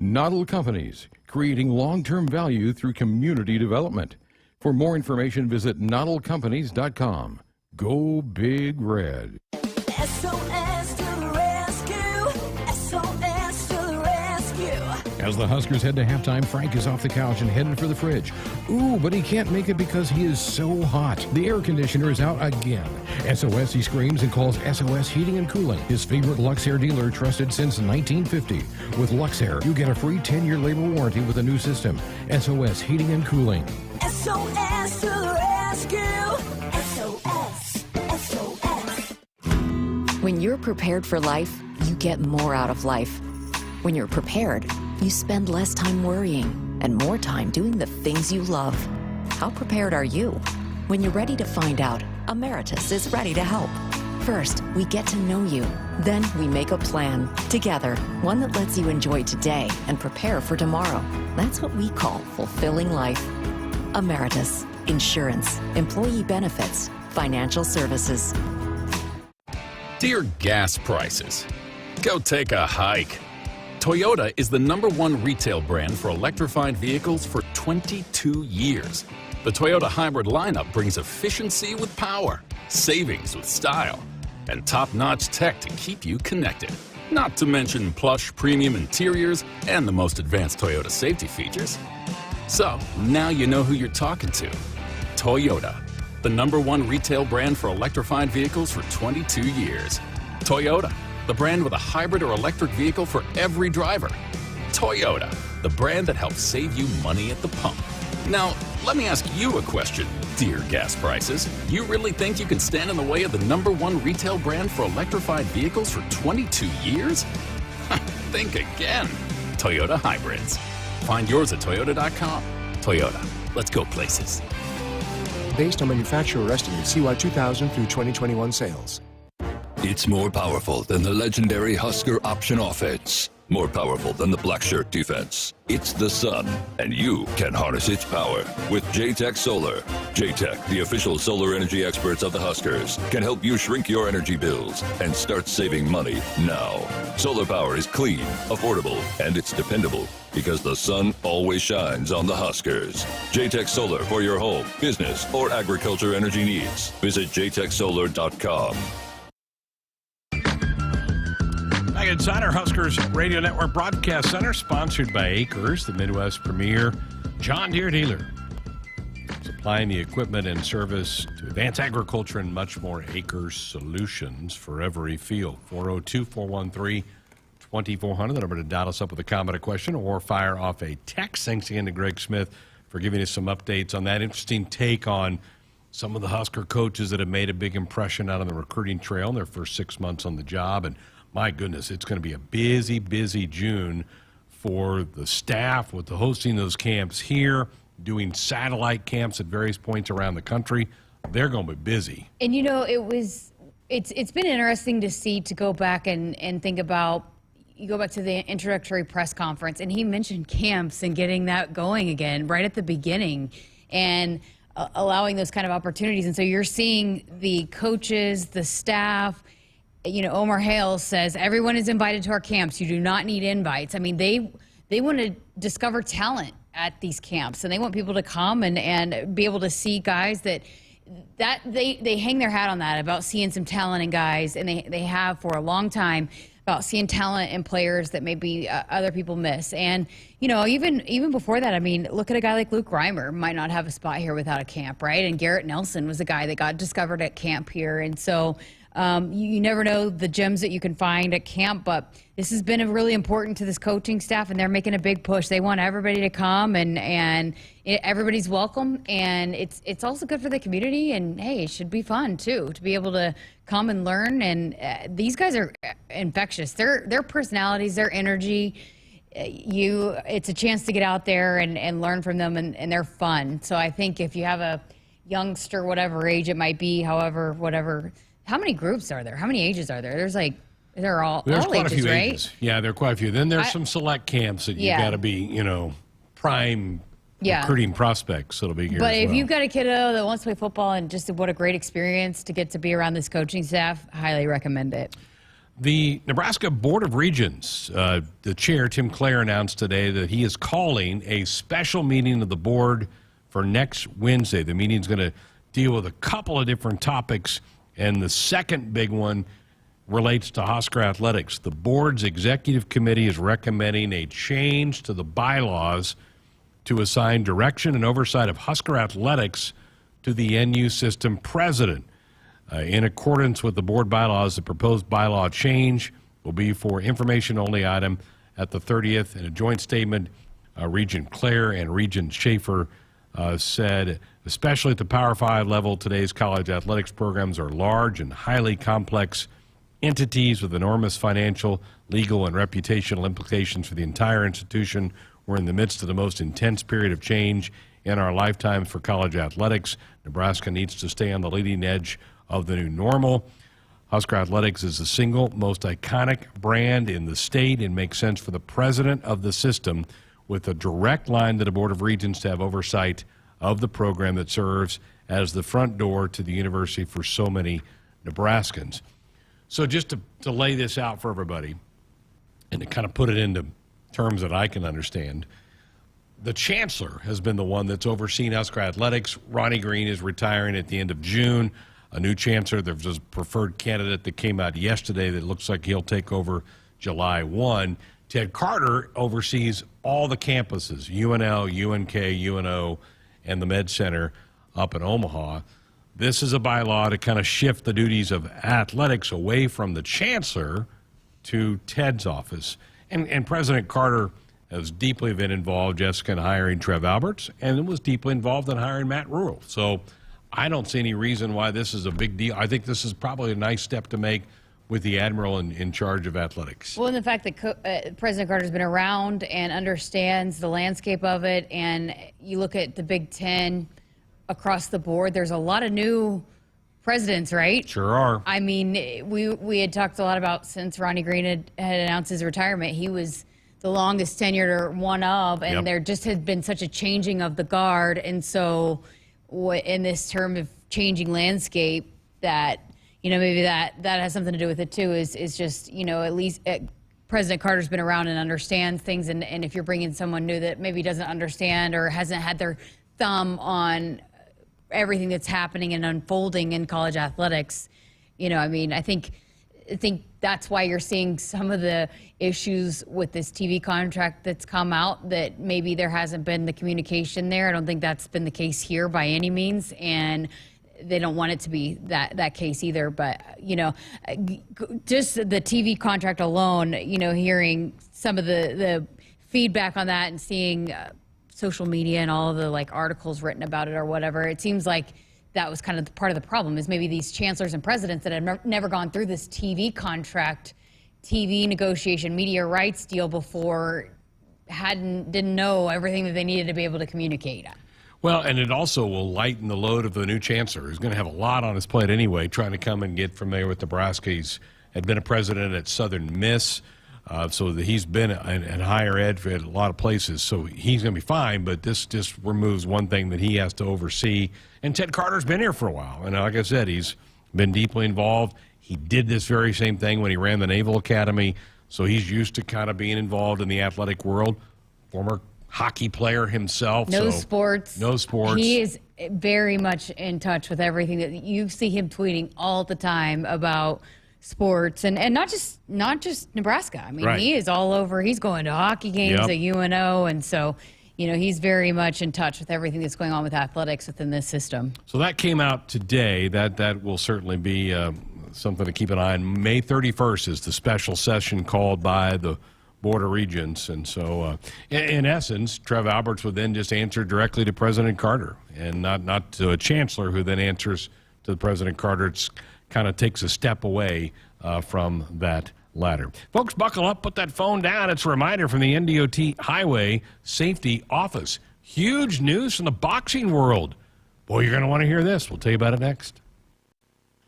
Noddle Companies, creating long-term value through community development. For more information, visit noddlecompanies.com. Go Big Red. SOS to the rescue. SOS to the rescue. As the Huskers head to halftime, Frank is off the couch and headed for the fridge. Ooh, but he can't make it because he is so hot. The air conditioner is out again. SOS, he screams and calls SOS Heating and Cooling, his favorite Luxair dealer trusted since 1950. With Luxair, you get a free 10-year labor warranty with a new system. SOS Heating and Cooling. SOS to the rescue. SOS. SOS. When you're prepared for life, you get more out of life. When you're prepared, you spend less time worrying and more time doing the things you love. How prepared are you? When you're ready to find out, Emeritus is ready to help. First, we get to know you. Then we make a plan together, one that lets you enjoy today and prepare for tomorrow. That's what we call fulfilling life. Emeritus, insurance, employee benefits, financial services. Dear gas prices, go take a hike. Toyota is the #1 retail brand for electrified vehicles for 22 years. The Toyota hybrid lineup brings efficiency with power, savings with style, and top-notch tech to keep you connected. Not to mention plush premium interiors and the most advanced Toyota safety features. So, now you know who you're talking to. Toyota, the #1 retail brand for electrified vehicles for 22 years. Toyota, the brand with a hybrid or electric vehicle for every driver. Toyota, the brand that helps save you money at the pump. Now, let me ask you a question, dear gas prices. You really think you can stand in the way of the #1 retail brand for electrified vehicles for 22 years? Think again. Toyota Hybrids. Find yours at toyota.com. Toyota, let's go places. Based on manufacturer estimates, CY 2000 through 2021 sales. It's more powerful than the legendary Husker option offense. More powerful than the black shirt defense. It's the sun, and you can harness its power with JTech Solar. JTech, the official solar energy experts of the Huskers, can help you shrink your energy bills and start saving money now. Solar power is clean, affordable, and it's dependable because the sun always shines on the Huskers. JTech Solar for your home, business, or agriculture energy needs. Visit jtechsolar.com. Back inside our Huskers Radio Network Broadcast Center, sponsored by Acres, the Midwest premier John Deere dealer. Supplying the equipment and service to advance agriculture and much more. Acres solutions for every field. 402-413-2400, the number to dial us up with a comment or question or fire off a text. Thanks again to Greg Smith for giving us some updates on that. Interesting take on some of the Husker coaches that have made a big impression out on the recruiting trail in their first 6 months on the job. And my goodness, it's going to be a busy, busy June for the staff with the hosting those camps here, doing satellite camps at various points around the country. They're going to be busy. And you know, it's been interesting to see, to go back and think about, you go back to the introductory press conference, and he mentioned camps and getting that going again right at the beginning and allowing those kind of opportunities. And so you're seeing the coaches, the staff. You know, Omar Hale says everyone is invited to our camps. You do not need invites. I mean, they want to discover talent at these camps, and they want people to come and be able to see guys that they hang their hat on that, about seeing some talent in guys, and they have for a long time, about seeing talent in players that maybe other people miss. And you know, even before that, I mean, look at a guy like Luke Reimer, might not have a spot here without a camp, right? And Garrett Nelson was a guy that got discovered at camp here, and so. You never know the gems that you can find at camp, but this has been really important to this coaching staff, and they're making a big push. They want everybody to come, and everybody's welcome, and it's also good for the community, and hey, it should be fun too to be able to come and learn. And these guys are infectious. Their personalities, their energy. It's a chance to get out there and learn from them, and they're fun. So I think if you have a youngster, whatever age it might be, however, whatever. How many groups are there? How many ages are there? There's all quite ages, a few right? ages. Yeah, there are quite a few. Then there's some select camps that you got to be, you know, prime recruiting prospects that'll be here. But as if well. you've got a kiddo that wants to play football, and just what a great experience to get to be around this coaching staff, highly recommend it. The Nebraska Board of Regents, the chair, Tim Clare, announced today that he is calling a special meeting of the board for next Wednesday. The meeting's going to deal with a couple of different topics, and the second big one relates to Husker athletics. The board's executive committee is recommending a change to the bylaws to assign direction and oversight of Husker athletics to the NU system president. In accordance with the board bylaws, the proposed bylaw change will be for information-only item at the 30th. In a joint statement, Regent Clare and Regent Schaefer said, especially at the Power 5 level, today's college athletics programs are large and highly complex entities with enormous financial, legal, and reputational implications for the entire institution. We're in the midst of the most intense period of change in our lifetimes for college athletics. Nebraska needs to stay on the leading edge of the new normal. Husker Athletics is the single most iconic brand in the state and makes sense for the president of the system with a direct line to the Board of Regents to have oversight of the program that serves as the front door to the university for so many Nebraskans. So just to lay this out for everybody, and to kind of put it into terms that I can understand, the chancellor has been the one that's overseen Husker athletics. Ronnie Green is retiring at the end of June. A new chancellor, there's a preferred candidate that came out yesterday that looks like he'll take over July 1. Ted Carter oversees all the campuses, UNL, UNK, UNO, and the Med Center up in Omaha. This is a bylaw to kind of shift the duties of athletics away from the chancellor to Ted's office. And President Carter has deeply been involved, Jessica, in hiring Trev Alberts, and was deeply involved in hiring Matt Rural. So I don't see any reason why this is a big deal. I think this is probably a nice step to make with the admiral in charge of athletics. Well, and the fact that President Carter's been around and understands the landscape of it, and you look at the Big Ten across the board, there's a lot of new presidents, right? Sure are. I mean, we had talked a lot about, since Ronnie Green had announced his retirement, he was the longest tenured or one of, and there just has been such a changing of the guard. And so in this term of changing landscape, that, you know, maybe that has something to do with it too, is just, you know, at least President Carter's been around and understands things. And if you're bringing someone new that maybe doesn't understand or hasn't had their thumb on everything that's happening and unfolding in college athletics, you know, I mean, I think that's why you're seeing some of the issues with this TV contract that's come out, that maybe there hasn't been the communication there. I don't think that's been the case here by any means, and they don't want it to be that case either. But, you know, just the TV contract alone, you know, hearing some of the feedback on that and seeing social media and all of the like articles written about it or whatever, it seems like that was kind of part of the problem, is maybe these chancellors and presidents that have never gone through this TV contract, TV negotiation, media rights deal before, didn't know everything that they needed to be able to communicate. Well, and it also will lighten the load of the new chancellor, who's going to have a lot on his plate anyway, trying to come and get familiar with Nebraska. He's had been a president at Southern Miss, so that he's been in higher ed at a lot of places. So he's going to be fine, but this just removes one thing that he has to oversee. And Ted Carter's been here for a while, and like I said, he's been deeply involved. He did this very same thing when he ran the Naval Academy, so he's used to kind of being involved in the athletic world. Former hockey player himself. No so sports. No sports. He is very much in touch with everything that you see him tweeting all the time about sports, and not just Nebraska. I mean, He is all over. He's going to hockey games at UNO, and so, you know, he's very much in touch with everything that's going on with athletics within this system. So that came out today. That will certainly be something to keep an eye on. May 31st is the special session called by the Board of Regents. And so, in essence, Trev Alberts would then just answer directly to President Carter, and not to a chancellor who then answers to President Carter. It's kind of takes a step away from that ladder. Folks, buckle up, put that phone down. It's a reminder from the NDOT Highway Safety Office. Huge news from the boxing world. Boy, you're going to want to hear this. We'll tell you about it next.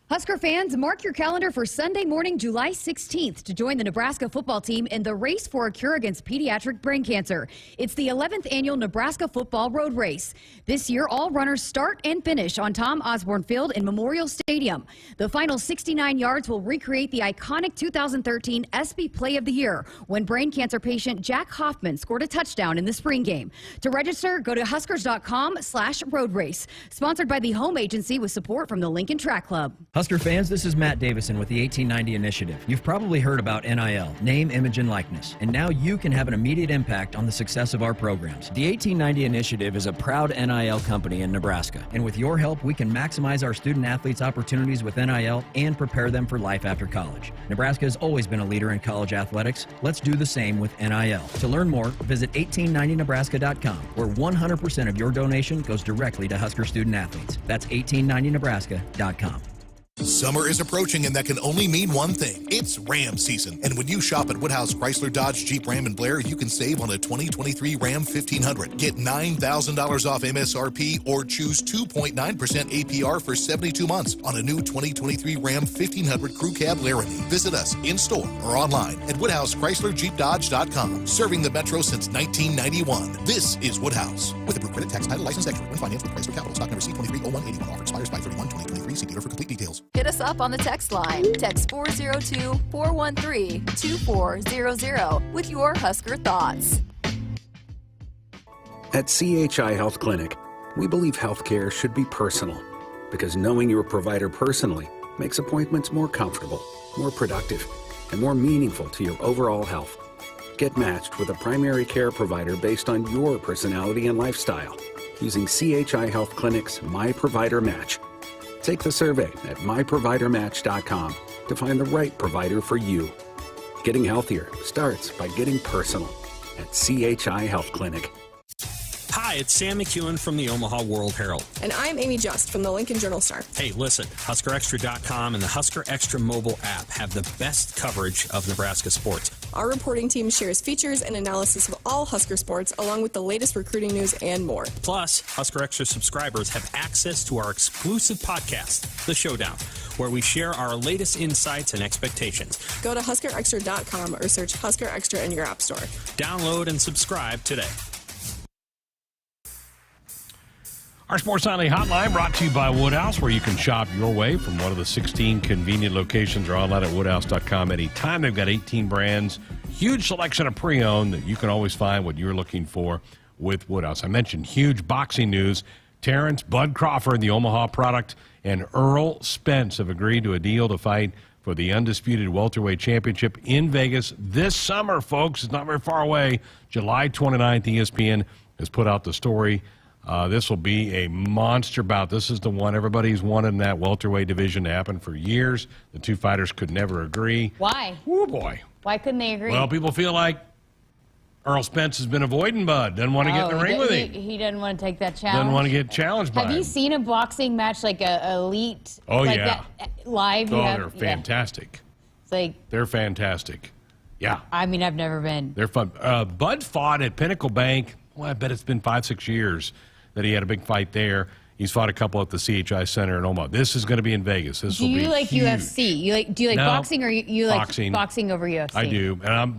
Husker fans, mark your calendar for Sunday morning, July 16th to join the Nebraska football team in the race for a cure against pediatric brain cancer. It's the 11th annual Nebraska Football Road Race. This year, all runners start and finish on Tom Osborne Field in Memorial Stadium. The final 69 yards will recreate the iconic 2013 ESPY Play of the Year, when brain cancer patient Jack Hoffman scored a touchdown in the spring game. To register, go to huskers.com/road race. Sponsored by the home agency with support from the Lincoln Track Club. Husker fans, this is Matt Davison with the 1890 Initiative. You've probably heard about NIL, name, image, and likeness, and now you can have an immediate impact on the success of our programs. The 1890 Initiative is a proud NIL company in Nebraska, and with your help, we can maximize our student athletes' opportunities with NIL and prepare them for life after college. Nebraska has always been a leader in college athletics. Let's do the same with NIL. To learn more, visit 1890nebraska.com, where 100% of your donation goes directly to Husker student athletes. That's 1890nebraska.com. Summer is approaching, and that can only mean one thing. It's Ram season. And when you shop at Woodhouse Chrysler Dodge Jeep Ram and Blair, you can save on a 2023 Ram 1500. Get $9,000 off MSRP or choose 2.9% APR for 72 months on a new 2023 Ram 1500 Crew Cab Laramie. Visit us in-store or online at WoodhouseChryslerJeepDodge.com. Serving the Metro since 1991. This is Woodhouse. With approved credit, tax, title, license, extra. When financed with Chrysler Capital. Stock number C230181. Offer expires by 31/2023. See dealer for complete details. Hit us us up on the text line. Text 402-413-2400 with your Husker thoughts. At CHI Health Clinic, we believe healthcare should be personal because knowing your provider personally makes appointments more comfortable, more productive, and more meaningful to your overall health. Get matched with a primary care provider based on your personality and lifestyle using CHI Health Clinic's My Provider Match. Take the survey at myprovidermatch.com to find the right provider for you. Getting healthier starts by getting personal at CHI Health Clinic. Hi, it's Sam McEwen from the Omaha World Herald. And I'm Amy Just from the Lincoln Journal-Star. Hey, listen, HuskerExtra.com and the Husker Extra mobile app have the best coverage of Nebraska sports. Our reporting team shares features and analysis of all Husker sports, along with the latest recruiting news and more. Plus, Husker Extra subscribers have access to our exclusive podcast, The Showdown, where we share our latest insights and expectations. Go to HuskerExtra.com or search Husker Extra in your app store. Download and subscribe today. Our Sports Nightly Hotline brought to you by Woodhouse, where you can shop your way from one of the 16 convenient locations or online at woodhouse.com anytime. They've got 18 brands, huge selection of pre-owned that you can always find what you're looking for with Woodhouse. I mentioned huge boxing news. Terrence Bud Crawford, the Omaha product, and Earl Spence have agreed to a deal to fight for the undisputed welterweight championship in Vegas this summer, folks. It's not very far away. July 29th, ESPN has put out the story. This will be a monster bout. This is the one everybody's wanted in that welterweight division to happen for years. The two fighters could never agree. Why? Oh, boy. Why couldn't they agree? Well, people feel like Earl Spence has been avoiding Bud. Doesn't want to get in the ring with him. He doesn't want to take that challenge. Doesn't want to get challenged by him. Have you seen a boxing match like a elite? Oh, like yeah. That, live? Oh, they're fantastic. Yeah. It's like, they're fantastic. Yeah. I mean, I've never been. They're fun. Bud fought at Pinnacle Bank. Well, I bet it's been 5-6 years that he had a big fight there. He's fought a couple at the CHI Center in Omaha. This is going to be in Vegas. This will be huge. Do you like UFC? Do you like boxing, or you like boxing over UFC? I do, and I'm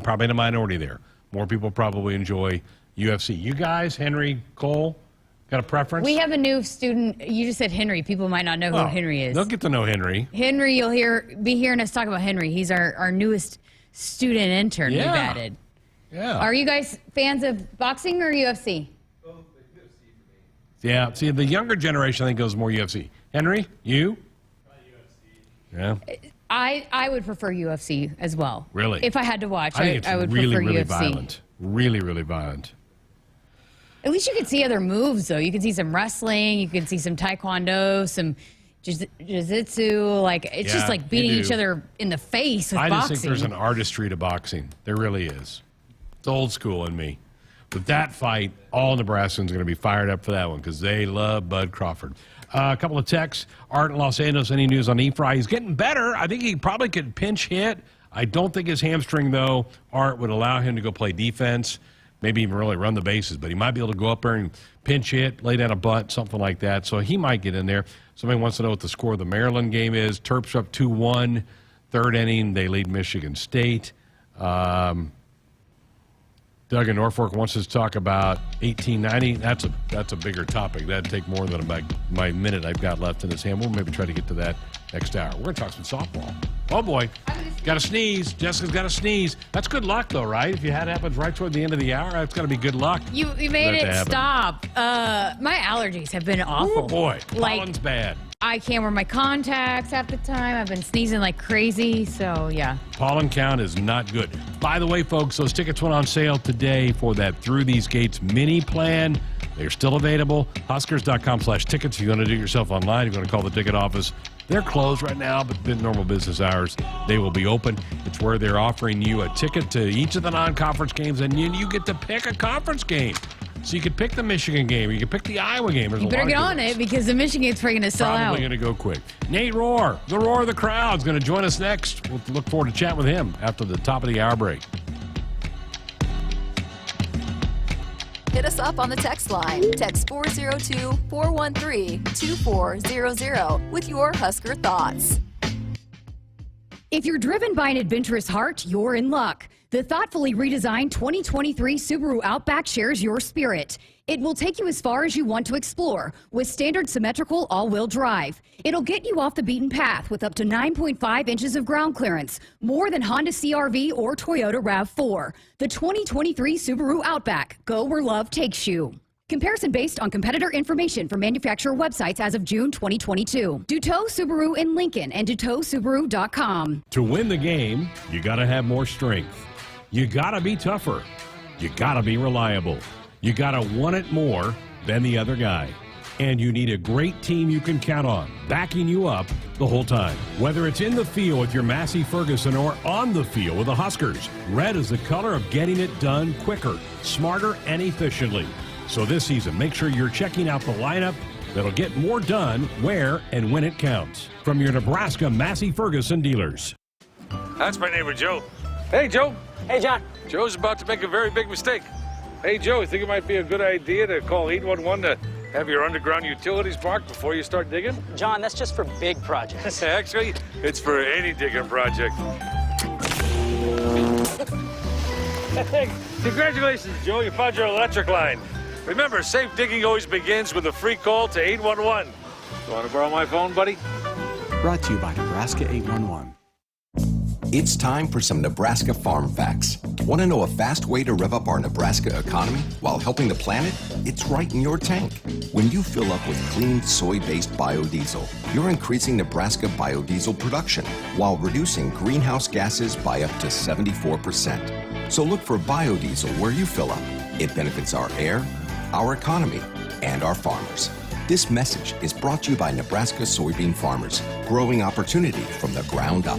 probably in a minority there. More people probably enjoy UFC. You guys, Henry, Cole, got a preference? We have a new student. You just said Henry. People might not know who Henry is. They'll get to know Henry. Henry, you'll be hearing us talk about Henry. He's our newest student intern we've added. Yeah. Are you guys fans of boxing or UFC? Yeah, see, the younger generation, I think, goes more UFC. Henry, you? Yeah. I would prefer UFC as well. Really? If I had to watch, I think it's would really, prefer really UFC. violent. Really, really violent. At least you can see other moves, though. You can see some wrestling. You can see some taekwondo, some jiu-jitsu. Like, it's just like beating each other in the face with boxing. I just think there's an artistry to boxing. There really is. It's old school in me. But that fight, all Nebraskans are going to be fired up for that one because they love Bud Crawford. A couple of texts. Art in Los Angeles, any news on Efry? He's getting better. I think he probably could pinch hit. I don't think his hamstring, though, Art, would allow him to go play defense, maybe even really run the bases. But he might be able to go up there and pinch hit, lay down a butt, something like that. So he might get in there. Somebody wants to know what the score of the Maryland game is. Terps up 2-1, third inning. They lead Michigan State. Doug in Norfolk wants us to talk about 1890. That's a bigger topic. That'd take more than about my minute I've got left in this hand. We'll maybe try to get to that next hour. We're going to talk some softball. Oh, boy. Got to sneeze. Jessica's got to sneeze. That's good luck, though, right? If you had it happen right toward the end of the hour, that's got to be good luck. You made it stop. My allergies have been awful. Oh, boy. Like, Pollen's bad. I can't wear my contacts half the time. I've been sneezing like crazy, so yeah. Pollen count is not good. By the way, folks, those tickets went on sale today for that Through These Gates mini plan. They're still available. Huskers.com/tickets. If you want to do it yourself online, you're going to call the ticket office. They're closed right now, but in normal business hours, they will be open. It's where they're offering you a ticket to each of the non-conference games, and you get to pick a conference game. So you could pick the Michigan game, or you could pick the Iowa game. You better get on it because the Michigan's probably going to sell out. Probably going to go quick. Nate Rohr, the Roar of the Crowd, is going to join us next. We'll look forward to chatting with him after the top of the hour break. Hit us up on the text line. Text 402-413-2400 with your Husker thoughts. If you're driven by an adventurous heart, you're in luck. The thoughtfully redesigned 2023 Subaru Outback shares your spirit. It will take you as far as you want to explore with standard symmetrical all-wheel drive. It'll get you off the beaten path with up to 9.5 inches of ground clearance, more than Honda CR-V or Toyota RAV4. The 2023 Subaru Outback. Go where love takes you. Comparison based on competitor information from manufacturer websites as of June 2022. Duteau Subaru in Lincoln and DuteauSubaru.com. To win the game, you got to have more strength. You got to be tougher. You got to be reliable. You got to want it more than the other guy. And you need a great team you can count on, backing you up the whole time. Whether it's in the field with your Massey Ferguson or on the field with the Huskers, red is the color of getting it done quicker, smarter, and efficiently. So this season, make sure you're checking out the lineup that'll get more done where and when it counts. From your Nebraska Massey Ferguson dealers. That's my neighbor, Joe. Hey, Joe. Hey, John. Joe's about to make a very big mistake. Hey, Joe, you think it might be a good idea to call 811 to have your underground utilities marked before you start digging? John, that's just for big projects. Actually, it's for any digging project. Congratulations, Joe. You found your electric line. Remember, safe digging always begins with a free call to 811. You want to borrow my phone, buddy? Brought to you by Nebraska 811. It's time for some Nebraska farm facts. Want to know a fast way to rev up our Nebraska economy while helping the planet? It's right in your tank. When you fill up with clean soy-based biodiesel, you're increasing Nebraska biodiesel production while reducing greenhouse gases by up to 74%. So look for biodiesel where you fill up. It benefits our air, our economy, and our farmers. This message is brought to you by Nebraska soybean farmers, growing opportunity from the ground up.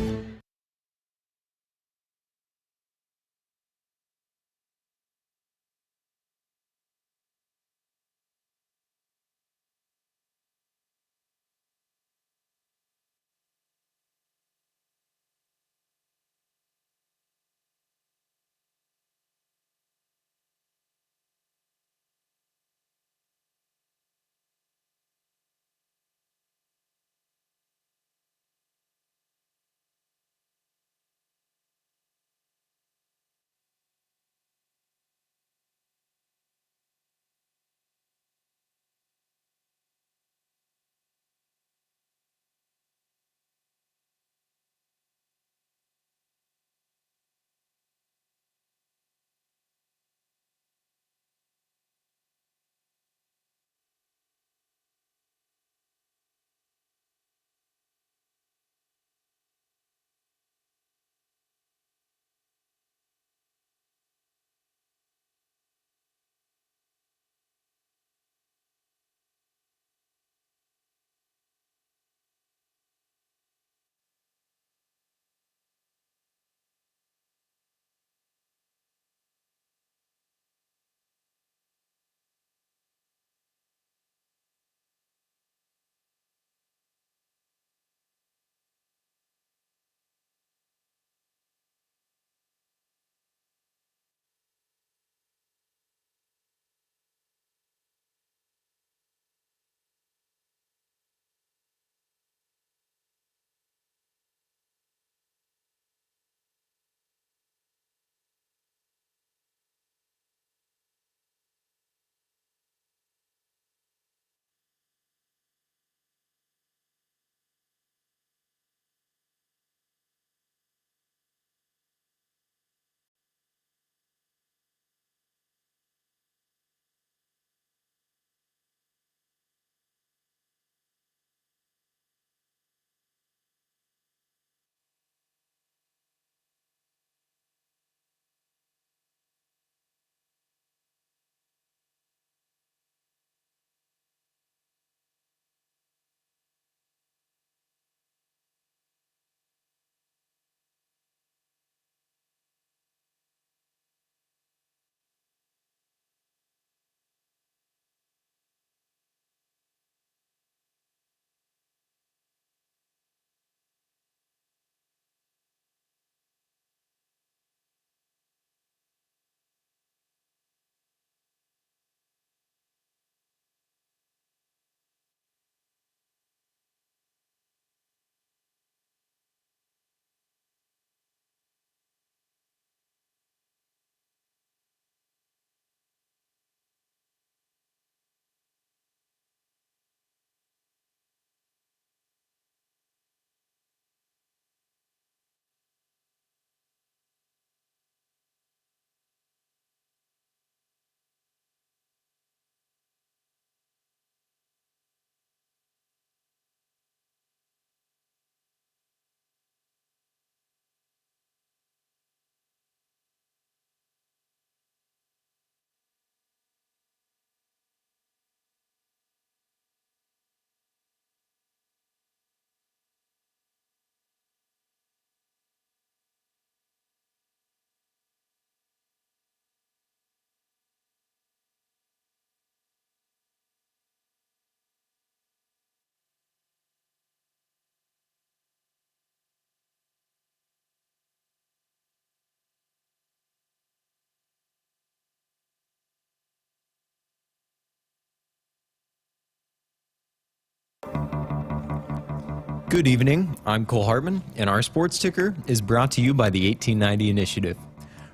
Good evening, I'm Cole Hartman, and our sports ticker is brought to you by the 1890 Initiative.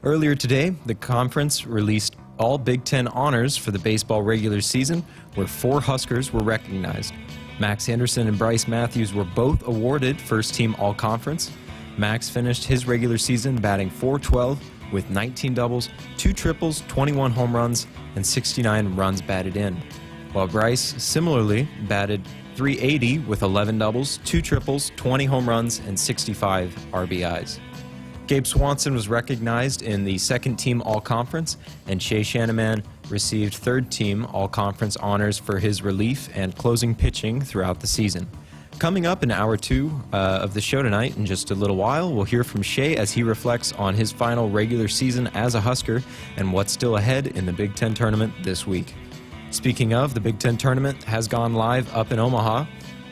Earlier today, the conference released all Big Ten honors for the baseball regular season, where 4 Huskers were recognized. Max Anderson and Bryce Matthews were both awarded first-team All-Conference. Max finished his regular season batting .412 with 19 doubles, 2 triples, 21 home runs, and 69 runs batted in, while Bryce similarly batted .380 with 11 doubles, 2 triples, 20 home runs, and 65 RBIs. Gabe Swanson was recognized in the second-team All-Conference, and Shay Schanaman received third-team All-Conference honors for his relief and closing pitching throughout the season. Coming up in Hour 2 of the show tonight, in just a little while, we'll hear from Shay as he reflects on his final regular season as a Husker and what's still ahead in the Big Ten tournament this week. Speaking of, the Big Ten tournament has gone live up in Omaha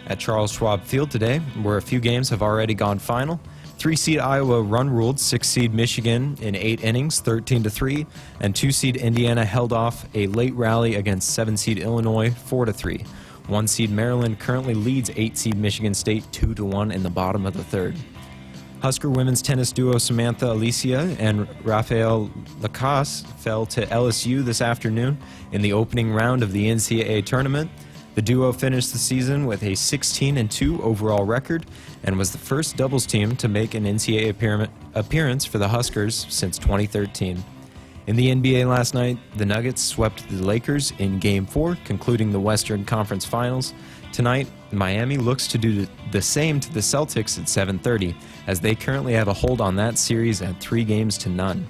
at Charles Schwab Field today, where a few games have already gone final. 3-seed Iowa run-ruled 6-seed Michigan in 8 innings, 13-3, and 2-seed Indiana held off a late rally against 7-seed Illinois, 4-3. 1-seed Maryland currently leads 8-seed Michigan State 2-1 in the bottom of the third. Husker women's tennis duo Samantha Alicia and Rafael Lacasse fell to LSU this afternoon in the opening round of the NCAA tournament. The duo finished the season with a 16-2 overall record and was the first doubles team to make an NCAA appearance for the Huskers since 2013. In the NBA last night, the Nuggets swept the Lakers in Game 4, concluding the Western Conference Finals. Tonight, Miami looks to do the same to the Celtics at 7:30, as they currently have a hold on that series at 3-0.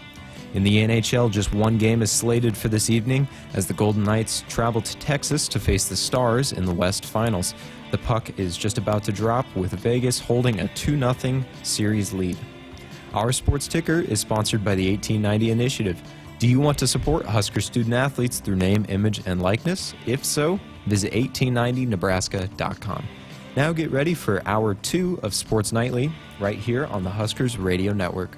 In the NHL, just one game is slated for this evening, as the Golden Knights travel to Texas to face the Stars in the West Finals. The puck is just about to drop, with Vegas holding a 2-0 series lead. Our sports ticker is sponsored by the 1890 Initiative. Do you want to support Husker student-athletes through name, image, and likeness? If so, visit 1890nebraska.com. Now get ready for Hour 2 of Sports Nightly, right here on the Huskers Radio Network.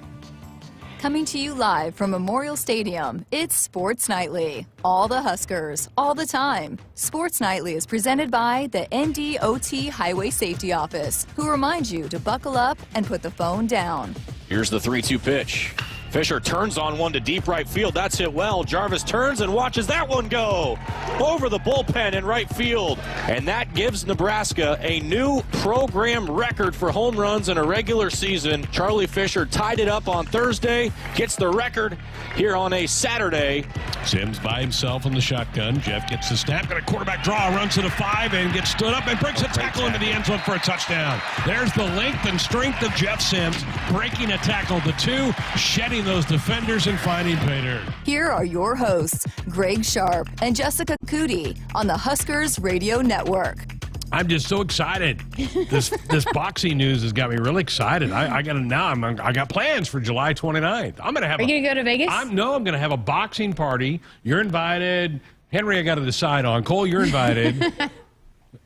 Coming to you live from Memorial Stadium, it's Sports Nightly. All the Huskers, all the time. Sports Nightly is presented by the NDOT Highway Safety Office, who reminds you to buckle up and put the phone down. Here's the 3-2 pitch. Fisher turns on one to deep right field. That's hit well. Jarvis turns and watches that one go over the bullpen in right field. And that gives Nebraska a new program record for home runs in a regular season. Charlie Fisher tied it up on Thursday, gets the record here on a Saturday. Sims by himself in the shotgun. Jeff gets the snap, got a quarterback draw, runs to the 5 and gets stood up and breaks a tackle into the end zone for a touchdown. There's the length and strength of Jeff Sims, breaking a tackle to 2, shedding those defenders and finding pay dirt. Here are your hosts, Greg Sharpe and Jessica Coody on the Huskers Radio Network. I'm just so excited. This boxing news has got me really excited. I got plans for July 29th. I'm gonna have. Are you gonna go to Vegas? I'm gonna have a boxing party. You're invited. Henry, I got to decide on. Cole, you're invited.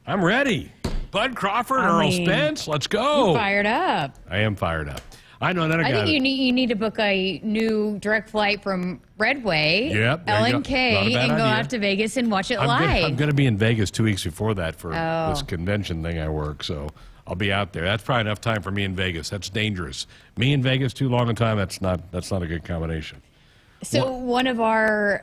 I'm ready. Bud Crawford, Earl Spence, let's go. You're fired up. I am fired up. I know another guy. I think you need to book a new direct flight from Redway, LNK, and go out to Vegas and watch it live. I'm going to be in Vegas 2 weeks before that for this convention thing I work, so I'll be out there. That's probably enough time for me in Vegas. That's dangerous. Me in Vegas too long a time. That's not a good combination. So one of our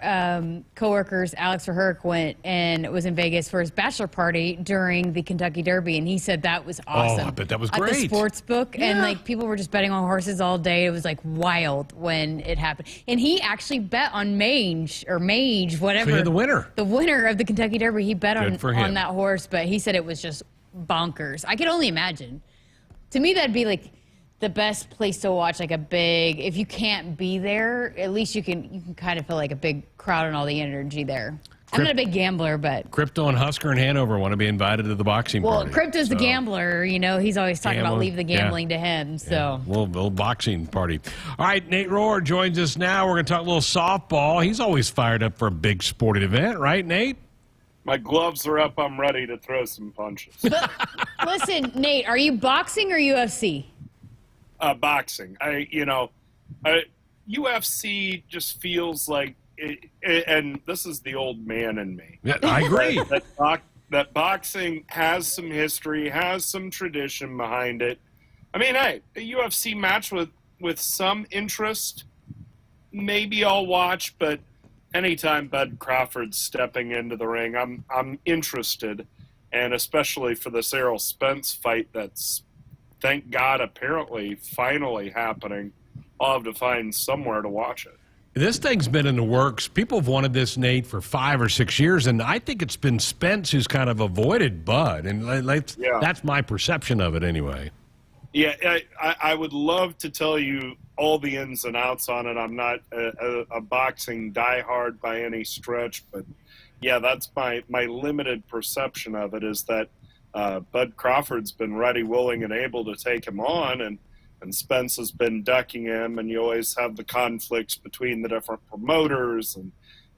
coworkers, Alex Verherk, went and was in Vegas for his bachelor party during the Kentucky Derby, and he said that was awesome. Oh, I bet that was great. At the sports book, and like people were just betting on horses all day. It was like wild when it happened. And he actually bet on Mage, whatever. So he had the winner. The winner of the Kentucky Derby. He bet on that horse, but he said it was just bonkers. I can only imagine. To me, that'd be like the best place to watch, like a big, if you can't be there, at least you can kind of feel like a big crowd and all the energy there. I'm not a big gambler, but Crypto and Husker in Hanover want to be invited to the boxing party. Well, Crypto's the gambler, he's always talking about leave the gambling to him. So little boxing party. All right, Nate Rohr joins us now. We're going to talk a little softball. He's always fired up for a big sporting event, right, Nate? My gloves are up. I'm ready to throw some punches. But, listen, Nate, are you boxing or UFC? Boxing. UFC just feels like, and this is the old man in me. Yeah, I agree. that boxing has some history, has some tradition behind it. I mean, hey, a UFC match with some interest, maybe I'll watch, but anytime Bud Crawford's stepping into the ring, I'm interested, and especially for this Errol Spence fight that's, thank God, apparently finally happening. I'll have to find somewhere to watch it. This thing's been in the works. People have wanted this, Nate, for 5 or 6 years, and I think it's been Spence who's kind of avoided Bud, and that's my perception of it anyway. Yeah, I would love to tell you all the ins and outs on it. I'm not a boxing diehard by any stretch, but yeah, that's my limited perception of it, is that Bud Crawford's been ready, willing, and able to take him on, and Spence has been ducking him, and you always have the conflicts between the different promoters and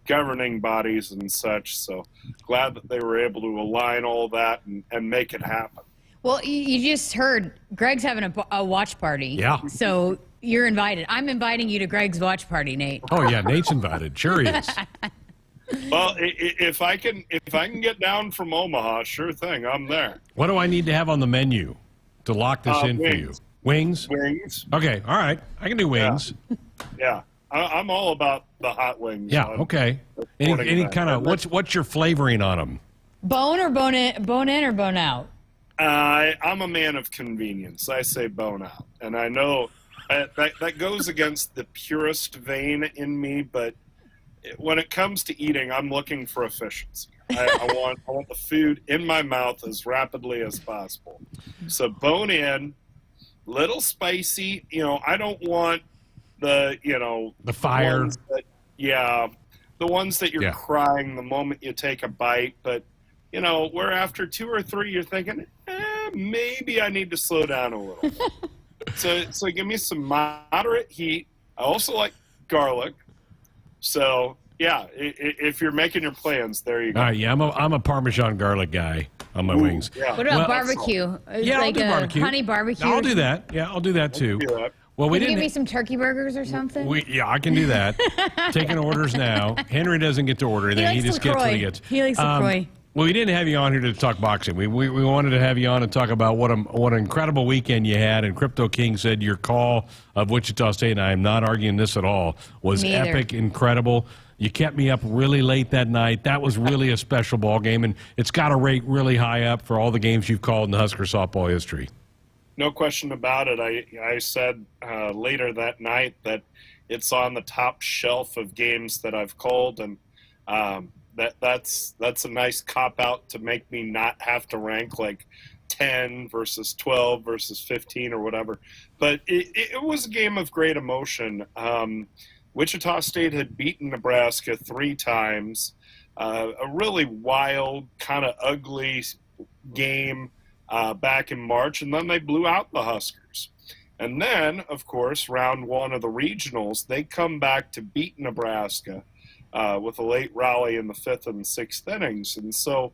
governing bodies and such. So glad that they were able to align all that and make it happen. Well, you just heard Greg's having a watch party. Yeah. So you're invited. I'm inviting you to Greg's watch party, Nate. Oh, yeah, Nate's invited. Sure he is. Well, if I can get down from Omaha, sure thing, I'm there. What do I need to have on the menu to lock this in for you? Wings? Wings. Okay, all right. I can do wings. Yeah. I'm all about the hot wings. Yeah, okay. Any kind of, what's your flavoring on them? Bone or bone in or bone out? I'm a man of convenience. I say bone out. And I know that goes against the purest vein in me, but when it comes to eating, I'm looking for efficiency. I want the food in my mouth as rapidly as possible. So bone in, little spicy. I don't want the fire. The ones that you're crying the moment you take a bite. But where after 2 or 3 you're thinking, maybe I need to slow down a little. so give me some moderate heat. I also like garlic. So yeah, if you're making your plans, there you go. All right, yeah, I'm a Parmesan garlic guy on my wings. Yeah. What about barbecue? Yeah, like I'll do barbecue. Honey barbecue. I'll do that. Yeah, I'll do that too. Well, Can you give me some turkey burgers or something? I can do that. Taking orders now. Henry doesn't get to order anything. He just gets what he gets. He likes LaCroix. Well, we didn't have you on here to talk boxing. We wanted to have you on and talk about what an incredible weekend you had. And Crypto King said your call of Wichita State, and I am not arguing this at all, was epic, incredible. You kept me up really late that night. That was really a special ball game, and it's got to rate really high up for all the games you've called in the Husker softball history. No question about it. I said later that night that it's on the top shelf of games that I've called, and that's a nice cop-out to make me not have to rank like 10 versus 12 versus 15 or whatever. But it was a game of great emotion. Wichita State had beaten Nebraska 3 times. A really wild, kind of ugly game back in March, and then they blew out the Huskers. And then, of course, round 1 of the regionals, they come back to beat Nebraska with a late rally in the 5th and 6th innings. And so,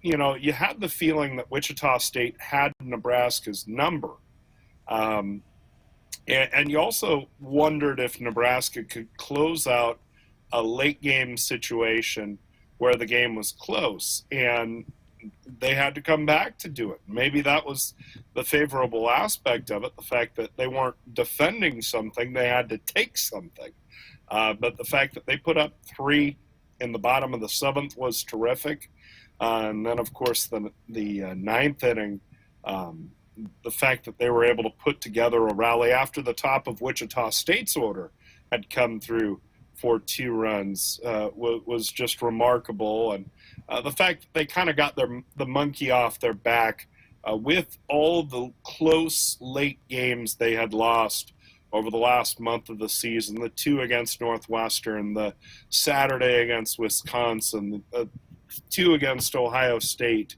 you had the feeling that Wichita State had Nebraska's number. And you also wondered if Nebraska could close out a late game situation where the game was close, and they had to come back to do it. Maybe that was the favorable aspect of it, the fact that they weren't defending something, they had to take something. But the fact that they put up 3 in the bottom of the 7th was terrific. And then, of course, the 9th inning, the fact that they were able to put together a rally after the top of Wichita State's order had come through for 2 runs was just remarkable. And the fact that they kind of got the monkey off their back with all the close late games they had lost over the last month of the season, the 2 against Northwestern, the Saturday against Wisconsin, the 2 against Ohio State,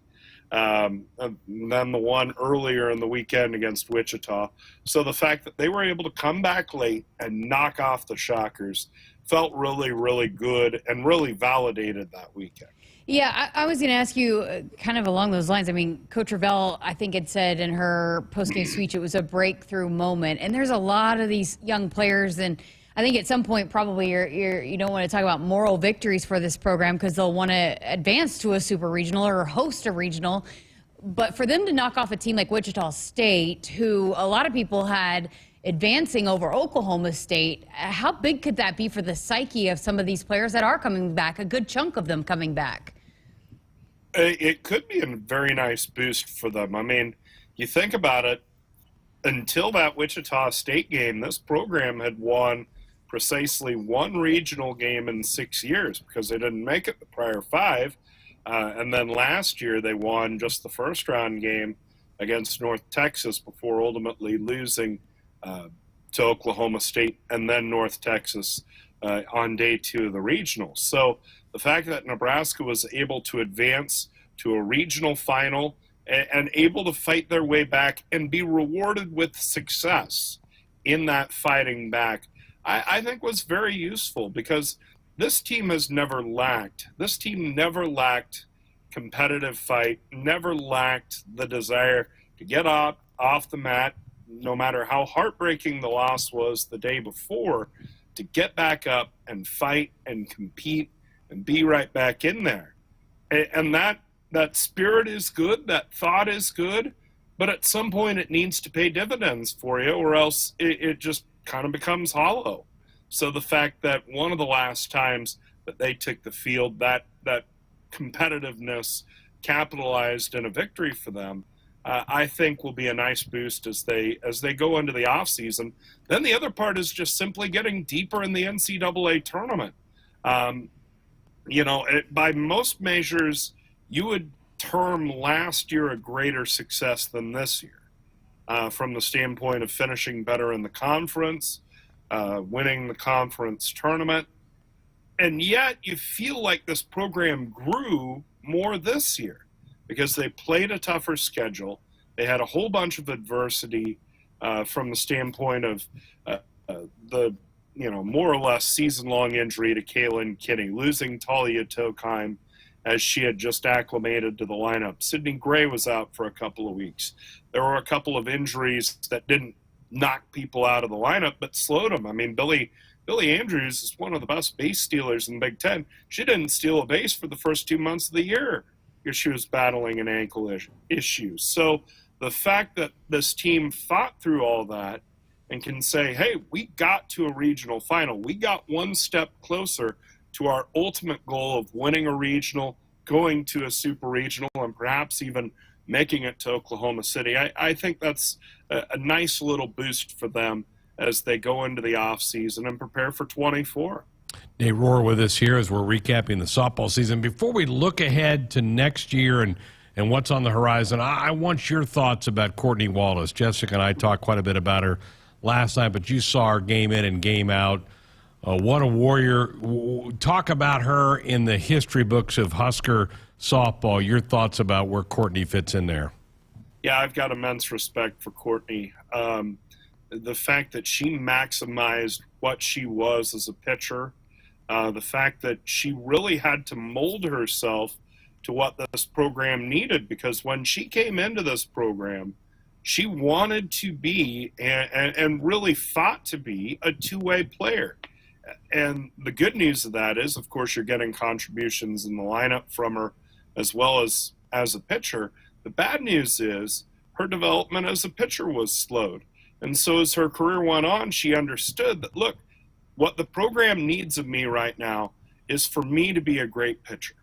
and then the one earlier in the weekend against Wichita. So the fact that they were able to come back late and knock off the Shockers felt really, really good and really validated that weekend. Yeah, I was going to ask you kind of along those lines. I mean, Coach Ravel, I think, had said in her postgame speech it was a breakthrough moment. And there's a lot of these young players, and I think at some point probably you don't want to talk about moral victories for this program because they'll want to advance to a super regional or host a regional. But for them to knock off a team like Wichita State, who a lot of people had advancing over Oklahoma State, how big could that be for the psyche of some of these players that are coming back, a good chunk of them coming back? It could be a very nice boost for them. I mean, you think about it, until that Wichita State game, this program had won precisely one regional game in 6 years because they didn't make it the prior 5. And then last year they won just the first round game against North Texas before ultimately losing to Oklahoma State and then North Texas on day 2 of the regional. So the fact that Nebraska was able to advance to a regional final and able to fight their way back and be rewarded with success in that fighting back, I think was very useful because this team has never lacked. This team never lacked competitive fight, never lacked the desire to get off the mat, no matter how heartbreaking the loss was the day before, to get back up and fight and compete and be right back in there. And that spirit is good, that thought is good, but at some point it needs to pay dividends for you or else it just kind of becomes hollow. So the fact that one of the last times that they took the field, that competitiveness capitalized in a victory for them, I think will be a nice boost as they go into the offseason. Then the other part is just simply getting deeper in the NCAA tournament. By most measures, you would term last year a greater success than this year from the standpoint of finishing better in the conference, winning the conference tournament. And yet you feel like this program grew more this year because they played a tougher schedule. They had a whole bunch of adversity from the standpoint of the more or less season-long injury to Kaylin Kinney, losing Talia Tokheim as she had just acclimated to the lineup. Sydney Gray was out for a couple of weeks. There were a couple of injuries that didn't knock people out of the lineup, but slowed them. I mean, Billy Andrews is one of the best base stealers in the Big Ten. She didn't steal a base for the first 2 months of the year because she was battling an ankle issue. So the fact that this team fought through all that and can say, hey, we got to a regional final. We got one step closer to our ultimate goal of winning a regional, going to a super regional, and perhaps even making it to Oklahoma City. I think that's a nice little boost for them as they go into the offseason and prepare for 24. Dave Rohr with us here as we're recapping the softball season. Before we look ahead to next year and what's on the horizon, I want your thoughts about Courtney Wallace. Jessica and I talked quite a bit about her last night, but you saw her game in and game out. What a warrior. Talk about her in the history books of Husker softball. Your thoughts about where Courtney fits in there. Yeah, I've got immense respect for Courtney. The fact that she maximized what she was as a pitcher, the fact that she really had to mold herself to what this program needed, because when she came into this program, she wanted to be and really fought to be a two-way player. And the good news of that is, of course, you're getting contributions in the lineup from her as well as a pitcher. The bad news is her development as a pitcher was slowed. And so as her career went on, she understood that, look, what the program needs of me right now is for me to be a great pitcher.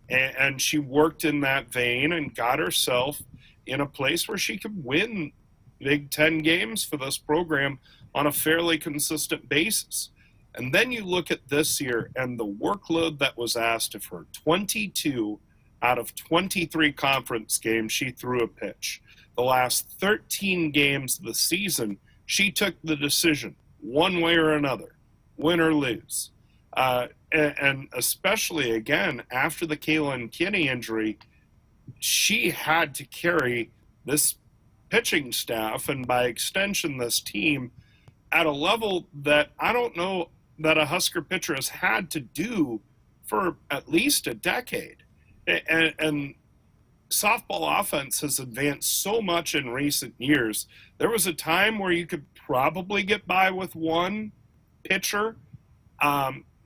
And she worked in that vein and got herself in a place where she could win Big Ten games for this program on a fairly consistent basis. And then you look at this year and the workload that was asked of her. 22 out of 23 conference games, she threw a pitch. The last 13 games of the season, she took the decision, one way or another, win or lose. And especially, again, after the Kaylin Kinney injury, she had to carry this pitching staff and, by extension, this team at a level that I don't know that a Husker pitcher has had to do for at least a decade. And softball offense has advanced so much in recent years. There was a time where you could probably get by with one pitcher.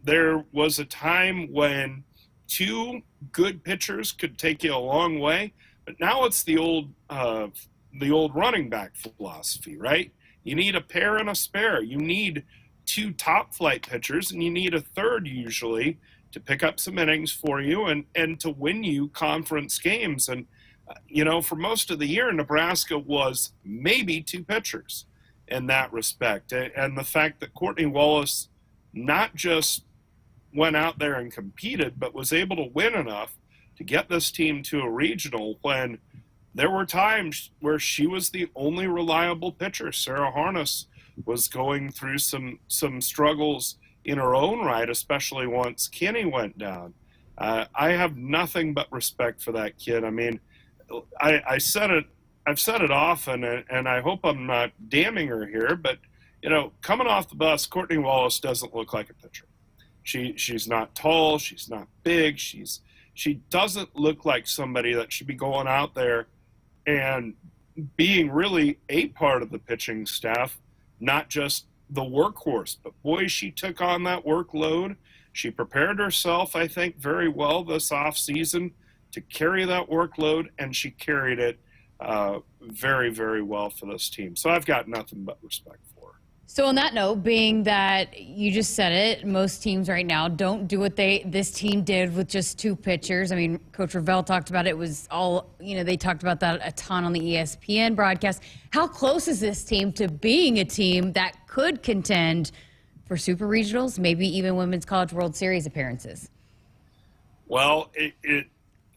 There was a time when two good pitchers could take you a long way, but now it's the old running back philosophy, right? You need a pair and a spare. You need two top flight pitchers, and you need a third usually to pick up some innings for you and to win you conference games. And, for most of the year, Nebraska was maybe two pitchers in that respect. And the fact that Courtney Wallace not just went out there and competed, but was able to win enough to get this team to a regional when there were times where she was the only reliable pitcher. Sarah Harness was going through some struggles in her own right, especially once Kenny went down. I have nothing but respect for that kid. I mean, I've said it often, and I hope I'm not damning her here, but, coming off the bus, Courtney Wallace doesn't look like a pitcher. She's not tall, she's not big, she doesn't look like somebody that should be going out there and being really a part of the pitching staff, not just the workhorse. But boy, she took on that workload. She prepared herself, I think, very well this offseason to carry that workload, and she carried it very, very well for this team. So I've got nothing but respect for her. So on that note, being that you just said it, most teams right now don't do what this team did with just two pitchers. I mean, Coach Ravel talked about it. It was all, they talked about that a ton on the ESPN broadcast. How close is this team to being a team that could contend for super regionals, maybe even Women's College World Series appearances? Well,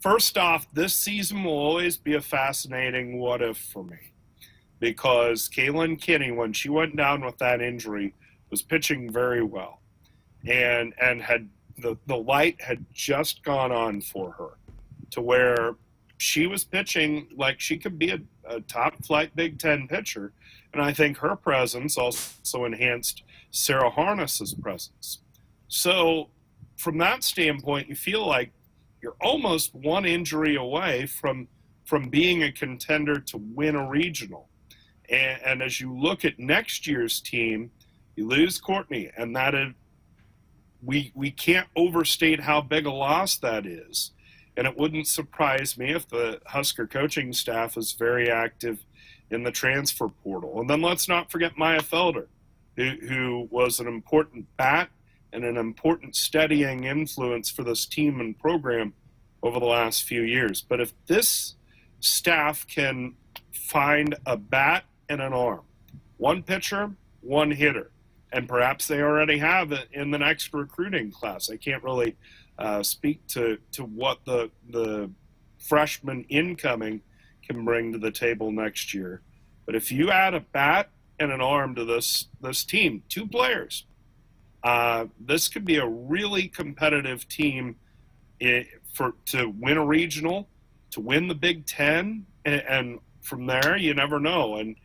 first off, this season will always be a fascinating what if for me. Because Kaylin Kinney, when she went down with that injury, was pitching very well. And had the light had just gone on for her to where she was pitching like she could be a top-flight Big Ten pitcher. And I think her presence also enhanced Sarah Harness's presence. So from that standpoint, you feel like you're almost one injury away from being a contender to win a regional. And as you look at next year's team, you lose Courtney, and we can't overstate how big a loss that is. And it wouldn't surprise me if the Husker coaching staff is very active in the transfer portal. And then let's not forget Maya Felder, who was an important bat and an important steadying influence for this team and program over the last few years. But if this staff can find a bat and an arm, one pitcher, one hitter, and perhaps they already have it in the next recruiting class. I can't really speak to what the freshman incoming can bring to the table next year. But if you add a bat and an arm to this team, two players, this could be a really competitive team to win a regional, to win the Big Ten, and from there, you never know. And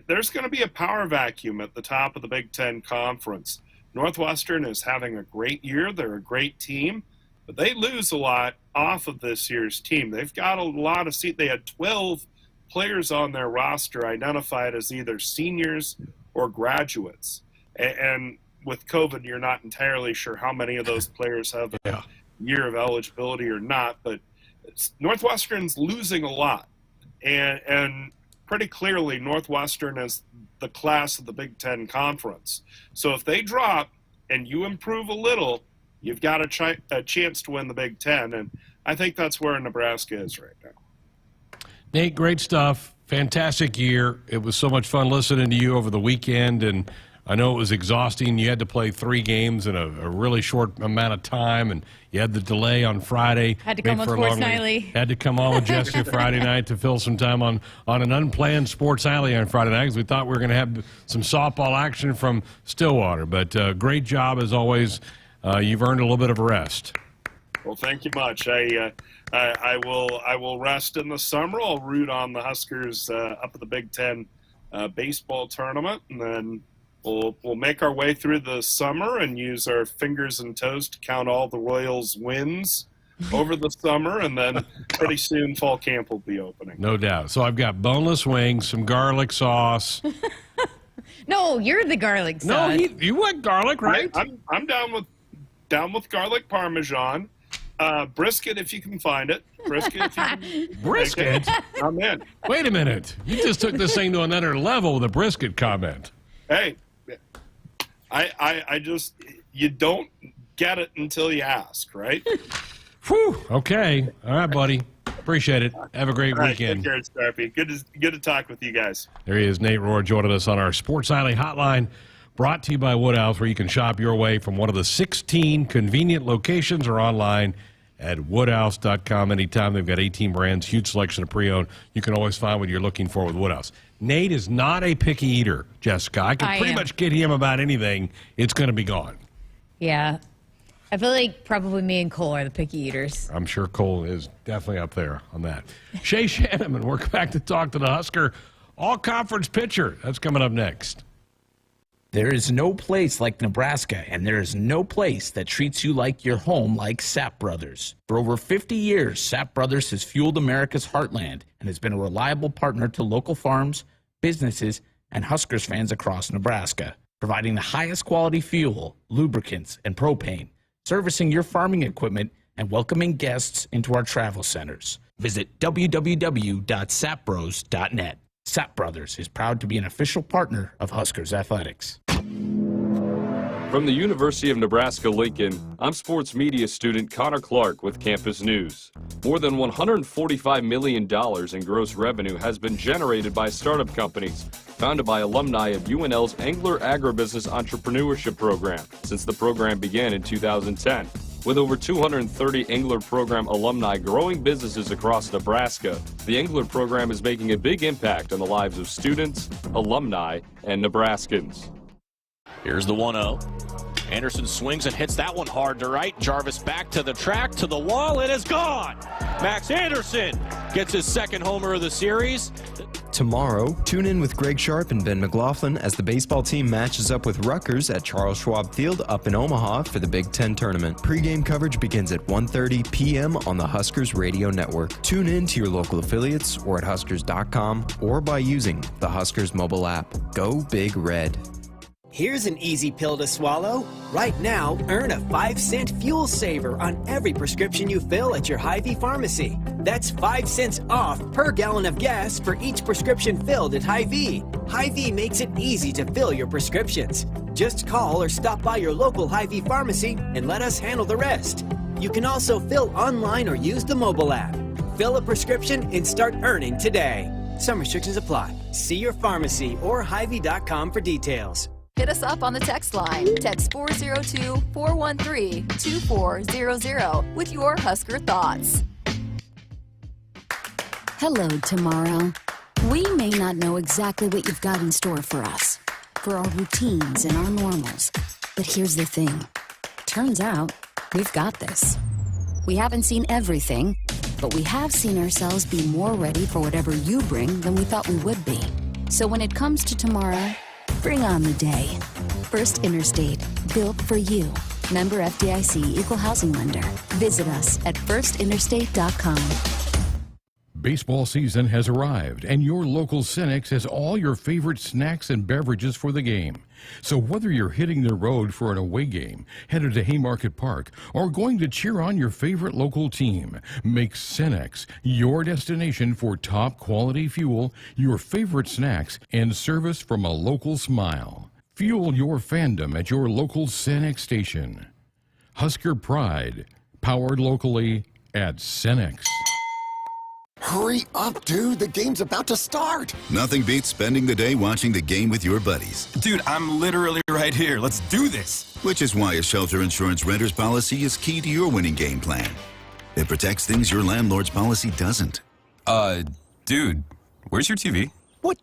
there's going to be a power vacuum at the top of the Big Ten Conference. Northwestern is having a great year. They're a great team, but they lose a lot off of this year's team. They've got a lot of they had 12 players on their roster identified as either seniors or graduates. And with COVID, you're not entirely sure how many of those players have a year of eligibility or not, but Northwestern's losing a lot. And pretty clearly, Northwestern is the class of the Big Ten Conference. So if they drop and you improve a little, you've got a chance to win the Big Ten. And I think that's where Nebraska is right now. Nate, great stuff. Fantastic year. It was so much fun listening to you over the weekend, and I know it was exhausting. You had to play 3 games in a really short amount of time, and you had the delay on Friday. Had to come on Sports Nightly. Had to come on with Jessica Friday night to fill some time on an unplanned Sports Nightly on Friday night because we thought we were going to have some softball action from Stillwater. But great job as always. You've earned a little bit of a rest. Well, thank you much. I will rest in the summer. I'll root on the Huskers up at the Big Ten baseball tournament, and then We'll make our way through the summer and use our fingers and toes to count all the Royals' wins over the summer, and then pretty soon fall camp will be opening. No doubt. So I've got boneless wings, some garlic sauce. No, you're the garlic stud. No, you like garlic, right? I'm down with garlic parmesan. Brisket, if you can find it. Brisket, if you can. Brisket? I'm in. Wait a minute. You just took this thing to another level with a brisket comment. Hey, I just, you don't get it until you ask, right? Whew. Okay. All right, buddy. Appreciate it. Have a great weekend. Take care, Sharpie. Good to talk with you guys. There he is, Nate Rohr, joining us on our Sports Alley hotline, brought to you by Woodhouse, where you can shop your way from one of the 16 convenient locations or online at woodhouse.com. Anytime. They've got 18 brands, huge selection of pre-owned. You can always find what you're looking for with Woodhouse. Nate is not a picky eater, Jessica. I can pretty much get him about anything. It's going to be gone. Yeah. I feel like probably me and Cole are the picky eaters. I'm sure Cole is definitely up there on that. Shay Schanaman, we're back to talk to the Husker all-conference pitcher. That's coming up next. There is no place like Nebraska, and there is no place that treats you like your home like Sapp Brothers. For over 50 years, Sapp Brothers has fueled America's heartland and has been a reliable partner to local farms, businesses, and Huskers fans across Nebraska, providing the highest quality fuel, lubricants, and propane, servicing your farming equipment, and welcoming guests into our travel centers. Visit www.sappbros.net. Sapp Brothers is proud to be an official partner of Huskers Athletics. From the University of Nebraska-Lincoln, I'm sports media student Connor Clark with Campus News. More than $145 million in gross revenue has been generated by startup companies, founded by alumni of UNL's Angler Agribusiness Entrepreneurship Program since the program began in 2010. With over 230 Angler Program alumni growing businesses across Nebraska, the Angler Program is making a big impact on the lives of students, alumni, and Nebraskans. Here's the 1-0. Anderson swings and hits that one hard to right. Jarvis back to the track, to the wall. It is gone. Max Anderson gets his second homer of the series. Tomorrow, tune in with Greg Sharpe and Ben McLaughlin as the baseball team matches up with Rutgers at Charles Schwab Field up in Omaha for the Big Ten tournament. Pre-game coverage begins at 1:30 p.m. on the Huskers Radio Network. Tune in to your local affiliates or at Huskers.com or by using the Huskers mobile app. Go Big Red. Here's an easy pill to swallow. Right now, earn a 5-cent fuel saver on every prescription you fill at your Hy-Vee pharmacy. That's 5 cents off per gallon of gas for each prescription filled at Hy-Vee. Hy-Vee makes it easy to fill your prescriptions. Just call or stop by your local Hy-Vee pharmacy and let us handle the rest. You can also fill online or use the mobile app. Fill a prescription and start earning today. Some restrictions apply. See your pharmacy or Hy-Vee.com for details. Hit us up on the text line. Text 402-413-2400 with your Husker thoughts. Hello, tomorrow. We may not know exactly what you've got in store for us, for our routines and our normals. But here's the thing. Turns out, we've got this. We haven't seen everything, but we have seen ourselves be more ready for whatever you bring than we thought we would be. So when it comes to tomorrow, bring on the day. First Interstate, built for you. Member FDIC, Equal Housing Lender. Visit us at firstinterstate.com. Baseball season has arrived, and your local Cenex has all your favorite snacks and beverages for the game. So whether you're hitting the road for an away game, headed to Haymarket Park, or going to cheer on your favorite local team, make Cenex your destination for top quality fuel, your favorite snacks, and service from a local smile. Fuel your fandom at your local Cenex station. Husker Pride, powered locally at Cenex. Hurry up, dude. The game's about to start. Nothing beats spending the day watching the game with your buddies. Dude, I'm literally right here. Let's do this. Which is why a shelter insurance renter's policy is key to your winning game plan. It protects things your landlord's policy doesn't. Dude, where's your TV? What?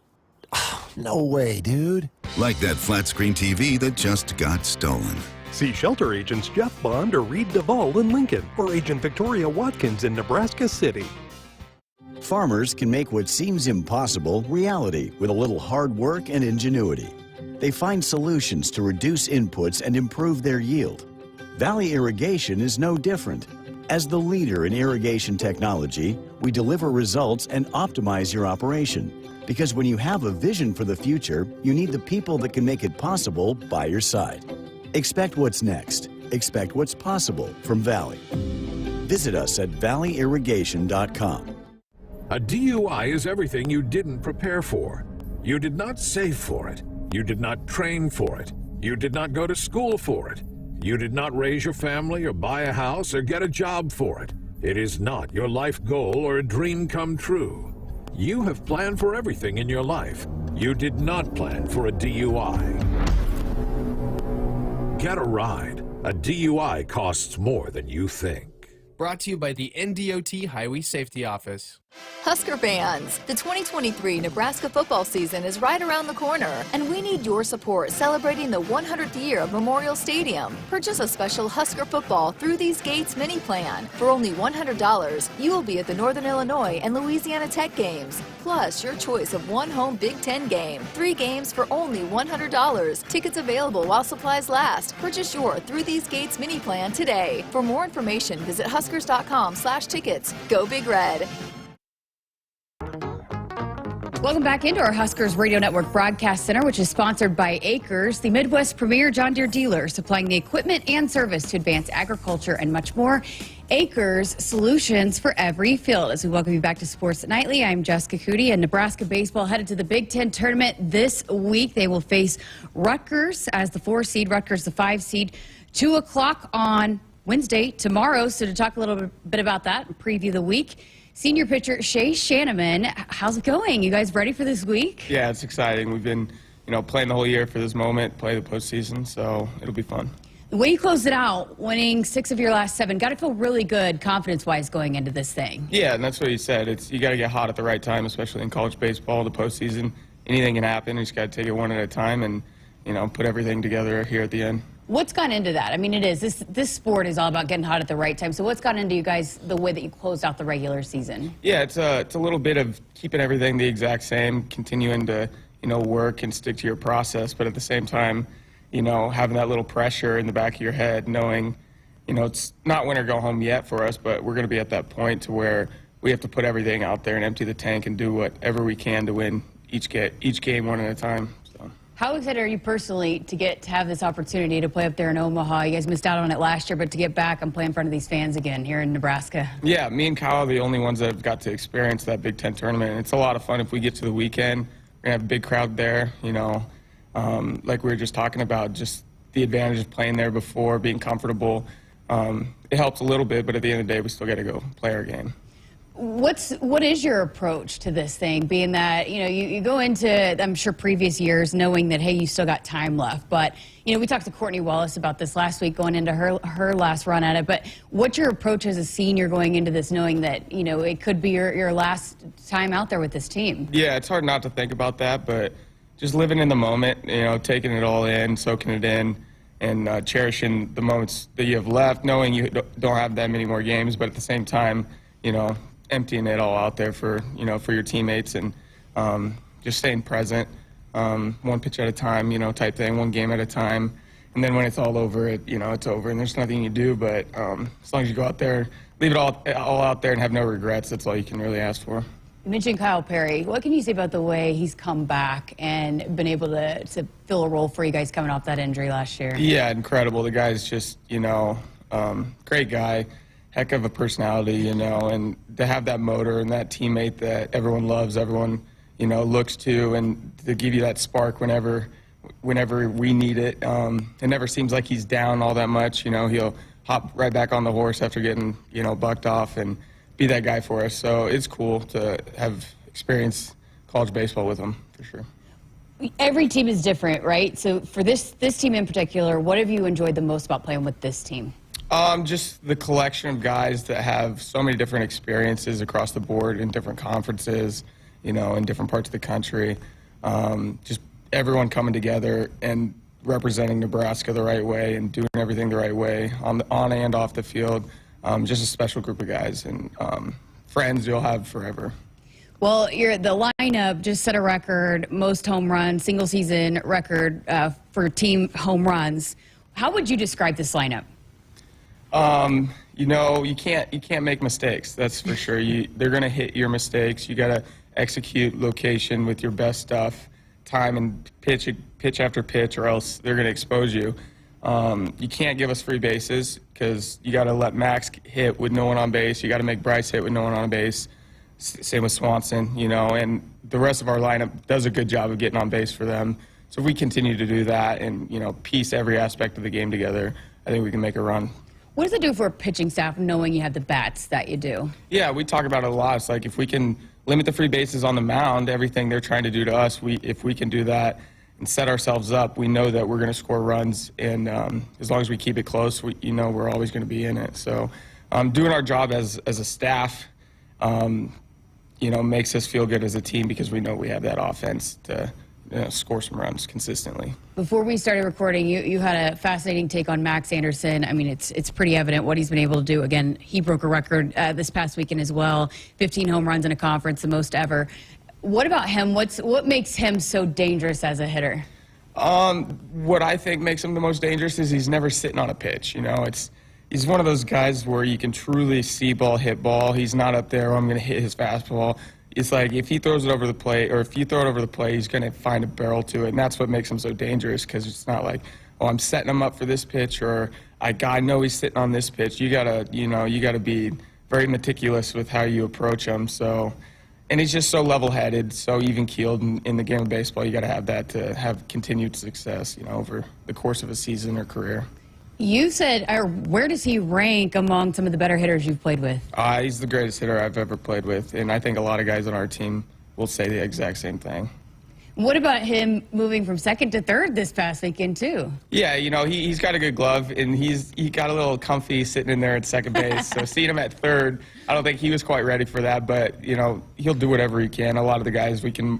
No way, dude. Like that flat screen TV that just got stolen. See shelter agents Jeff Bond or Reed Duvall in Lincoln, or Agent Victoria Watkins in Nebraska City. Farmers can make what seems impossible reality with a little hard work and ingenuity. They find solutions to reduce inputs and improve their yield. Valley Irrigation is no different. As the leader in irrigation technology, we deliver results and optimize your operation. Because when you have a vision for the future, you need the people that can make it possible by your side. Expect what's next. Expect what's possible from Valley. Visit us at valleyirrigation.com. A DUI is everything you didn't prepare for. You did not save for it. You did not train for it. You did not go to school for it. You did not raise your family or buy a house or get a job for it. It is not your life goal or a dream come true. You have planned for everything in your life. You did not plan for a DUI. Get a ride. A DUI costs more than you think. Brought to you by the NDOT Highway Safety Office. Husker fans, the 2023 Nebraska football season is right around the corner, and we need your support celebrating the 100th year of Memorial Stadium. Purchase a special Husker football Through These Gates mini plan. For only $100, you will be at the Northern Illinois and Louisiana Tech games, plus your choice of one home Big Ten game. 3 games for only $100. Tickets available while supplies last. Purchase your Through These Gates mini plan today. For more information, visit huskers.com/tickets. Go Big Red. Welcome back into our Huskers Radio Network Broadcast Center, which is sponsored by Acres, the Midwest premier John Deere dealer, supplying the equipment and service to advance agriculture and much more. Acres, solutions for every field. As we welcome you back to Sports Nightly, I'm Jessica Coody, and Nebraska baseball headed to the Big Ten tournament this week. They will face Rutgers as the 4 seed, Rutgers the 5 seed, 2 o'clock on Wednesday, tomorrow. So to talk a little bit about that and preview the week, senior pitcher Shay Schanaman, how's it going? You guys ready for this week? Yeah, it's exciting. We've been, playing the whole year for this moment, play the postseason, so it'll be fun. The way you closed it out, winning 6 of your last 7, got to feel really good confidence-wise going into this thing. Yeah, and that's what you said. You got to get hot at the right time, especially in college baseball, the postseason. Anything can happen. You just got to take it one at a time and, put everything together here at the end. What's gone into that? I mean, it is. This sport is all about getting hot at the right time. So what's gone into you guys the way that you closed out the regular season? Yeah, it's a little bit of keeping everything the exact same, continuing to, work and stick to your process, but at the same time, having that little pressure in the back of your head, knowing, it's not win or go home yet for us, but we're going to be at that point to where we have to put everything out there and empty the tank and do whatever we can to win each game one at a time. How excited are you personally to have this opportunity to play up there in Omaha? You guys missed out on it last year, but to get back and play in front of these fans again here in Nebraska. Yeah, me and Kyle are the only ones that have got to experience that Big Ten tournament. It's a lot of fun if we get to the weekend. We're going to have a big crowd there, like we were just talking about, just the advantage of playing there before, being comfortable. It helps a little bit, but at the end of the day, we still got to go play our game. What is your approach to this thing, being that, you go into, I'm sure, previous years knowing that, hey, you still got time left. But, we talked to Courtney Wallace about this last week going into her last run at it. But what's your approach as a senior going into this knowing that, it could be your last time out there with this team? Yeah, it's hard not to think about that, but just living in the moment, taking it all in, soaking it in, and cherishing the moments that you have left, knowing you don't have that many more games, but at the same time, emptying it all out there for your teammates and just staying present, one pitch at a time, type thing, one game at a time, and then when it's all over, it's over, and there's nothing you do. But as long as you go out there, leave it all out there, and have no regrets, that's all you can really ask for. You mentioned Kyle Perry. What can you say about the way he's come back and been able to fill a role for you guys coming off that injury last year? Yeah, incredible. The guy's just great guy. Heck of a personality, and to have that motor and that teammate that everyone loves, everyone, looks to, and to give you that spark whenever we need it. It never seems like he's down all that much. He'll hop right back on the horse after getting, bucked off and be that guy for us. So it's cool to have experienced college baseball with him, for sure. Every team is different, right? So for this team in particular, what have you enjoyed the most about playing with this team? Just the collection of guys that have so many different experiences across the board in different conferences, in different parts of the country. Just everyone coming together and representing Nebraska the right way and doing everything the right way on and off the field. Just a special group of guys and friends you'll have forever. Well, the lineup just set a record, most home runs, single season record for team home runs. How would you describe this lineup? you know, you can't make mistakes. That's for sure. They're going to hit your mistakes. You got to execute location with your best stuff, time and pitch after pitch, or else they're going to expose you. You can't give us free bases because you got to let Max hit with no one on base. You got to make Bryce hit with no one on base. Same with Swanson, you know, and the rest of our lineup does a good job of getting on base for them. So if we continue to do that and, you know, piece every aspect of the game together, I think we can make a run. What does it do for a pitching staff knowing you have the bats that you do? Yeah, we talk about it a lot. It's like if we can limit the free bases on the mound, everything they're trying to do to us, if we can do that and set ourselves up, we know that we're going to score runs. And as long as we keep it close, you know, we're always going to be in it. So doing our job as a staff, you know, makes us feel good as a team because we know we have that offense to score some runs consistently. Before we started recording, you had a fascinating take on Max Anderson. I mean, it's pretty evident what he's been able to do. Again, he broke a record this past weekend as well, 15 home runs in a conference, the most ever. What about him? What makes him so dangerous as a hitter? What I think makes him the most dangerous is he's never sitting on a pitch. You know, he's one of those guys where you can truly see ball, hit ball. He's not up there, I'm going to hit his fastball. It's like if he throws it over the plate, or if you throw it over the plate, he's going to find a barrel to it. And that's what makes him so dangerous, because it's not like, oh, I'm setting him up for this pitch, or I know he's sitting on this pitch. You gotta be very meticulous with how you approach him. So, and he's just so level-headed, so even-keeled in the game of baseball. You got to have that to have continued success, you know, over the course of a season or career. You said, or where does he rank among some of the better hitters you've played with? He's the greatest hitter I've ever played with, and I think a lot of guys on our team will say the exact same thing. What about him moving from second to third this past weekend, too? Yeah, you know, he's got a good glove, and he got a little comfy sitting in there at second base. So seeing him at third, I don't think he was quite ready for that, but, you know, he'll do whatever he can. A lot of the guys, a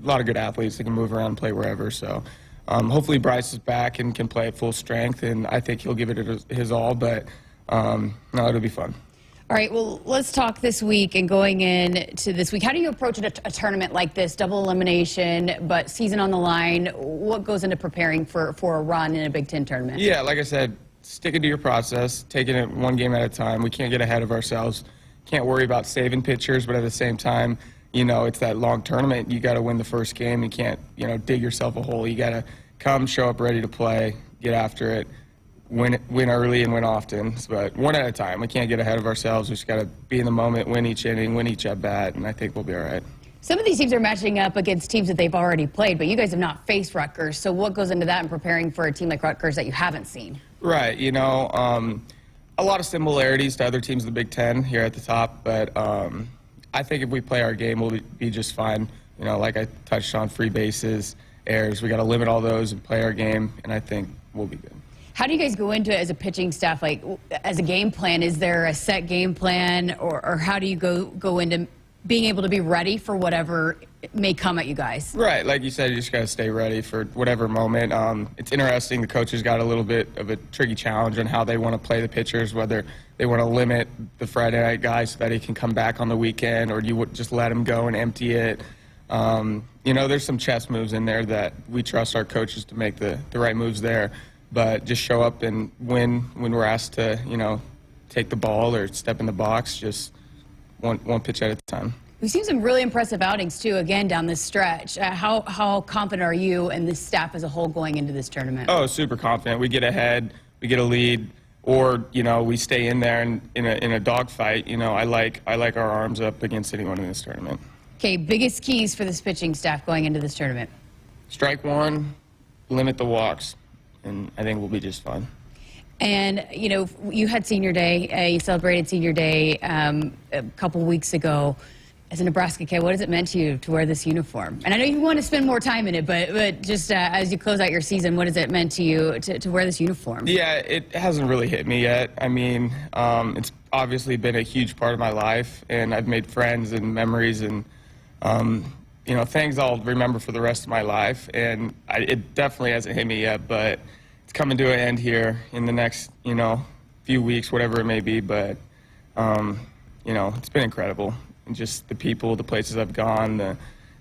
lot of good athletes that can move around and play wherever, so... hopefully Bryce is back and can play at full strength, and I think he'll give it his all, but no, it'll be fun. All right, well, let's talk this week and going into this week. How do you approach a tournament like this, double elimination, but season on the line? What goes into preparing for a run in a Big Ten tournament? Yeah, like I said, sticking to your process, taking it one game at a time. We can't get ahead of ourselves. Can't worry about saving pitchers, but at the same time, you know, it's that long tournament. You got to win the first game. You can't, you know, dig yourself a hole. You got to come, show up ready to play, get after it, win early and win often. But one at a time. We can't get ahead of ourselves. We just got to be in the moment, win each inning, win each at bat, and I think we'll be all right. Some of these teams are matching up against teams that they've already played, but you guys have not faced Rutgers. So what goes into that and preparing for a team like Rutgers that you haven't seen? Right. You know, a lot of similarities to other teams in the Big Ten here at the top, but I think if we play our game, we'll be just fine. You know, like I touched on, free bases, errors. We got to limit all those and play our game, and I think we'll be good. How do you guys go into it as a pitching staff, like as a game plan? Is there a set game plan, or how do you go into being able to be ready for whatever may come at you guys? Right, like you said, you just got to stay ready for whatever moment. It's interesting. The coaches got a little bit of a tricky challenge on how they want to play the pitchers, whether they want to limit the Friday night guys so that he can come back on the weekend, or do you would just let him go and empty it. You know, there's some chess moves in there that we trust our coaches to make the right moves there, but just show up and win when we're asked to, you know, take the ball or step in the box, just one pitch at a time. We've seen some really impressive outings, too, again, down this stretch. How confident are you and the staff as a whole going into this tournament? Oh, super confident. We get ahead, we get a lead, or, you know, we stay in there and in a dogfight. You know, I like our arms up against anyone in this tournament. Okay, biggest keys for this pitching staff going into this tournament? Strike one, limit the walks, and I think we'll be just fine. And, you know, you had senior day. You celebrated senior day a couple weeks ago. As a Nebraska kid, what has it meant to you to wear this uniform? And I know you want to spend more time in it, but just as you close out your season, what has it meant to you to wear this uniform? Yeah, it hasn't really hit me yet. I mean, it's obviously been a huge part of my life, and I've made friends and memories and, you know, things I'll remember for the rest of my life. And it definitely hasn't hit me yet, but it's coming to an end here in the next, you know, few weeks, whatever it may be. But, you know, it's been incredible. And just the people, the places I've gone, the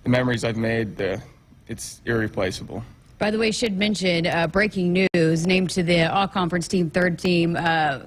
memories I've made, it's irreplaceable. By the way, should mention breaking news, named to the all-conference team, third team.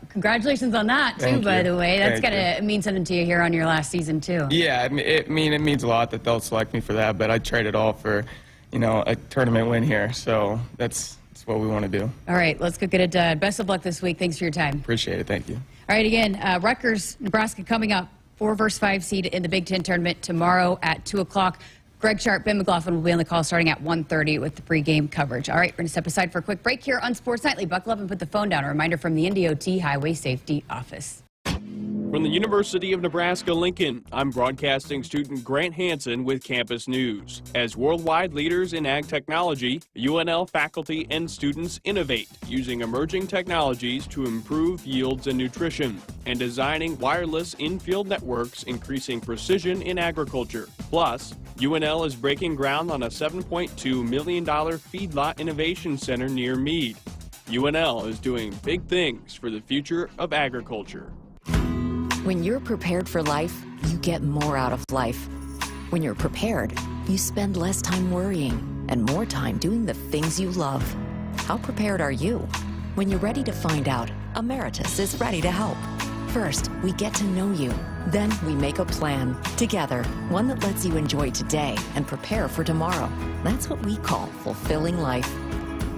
Congratulations on that, too, by the way. That's got to mean something to you here on your last season, too. Yeah, it means a lot that they'll select me for that, but I'd trade it all for, a tournament win here. So that's what we want to do. All right, let's go get it done. Best of luck this week. Thanks for your time. Appreciate it. Thank you. All right, again, Rutgers, Nebraska coming up, 4 versus 5 seed in the Big Ten tournament tomorrow at 2 o'clock. Greg Sharpe, Ben McLaughlin will be on the call starting at 1:30 with the pregame coverage. All right, we're going to step aside for a quick break here on Sports Nightly. Buckle up and put the phone down. A reminder from the NDOT Highway Safety Office. From the University of Nebraska-Lincoln, I'm broadcasting student Grant Hansen with Campus News. As worldwide leaders in ag technology, UNL faculty and students innovate using emerging technologies to improve yields and nutrition, and designing wireless in-field networks increasing precision in agriculture. Plus, UNL is breaking ground on a $7.2 million feedlot innovation center near Meade. UNL is doing big things for the future of agriculture. When you're prepared for life, you get more out of life. When you're prepared, you spend less time worrying and more time doing the things you love. How prepared are you? When you're ready to find out, Emeritus is ready to help. First, we get to know you. Then we make a plan together, one that lets you enjoy today and prepare for tomorrow. That's what we call fulfilling life.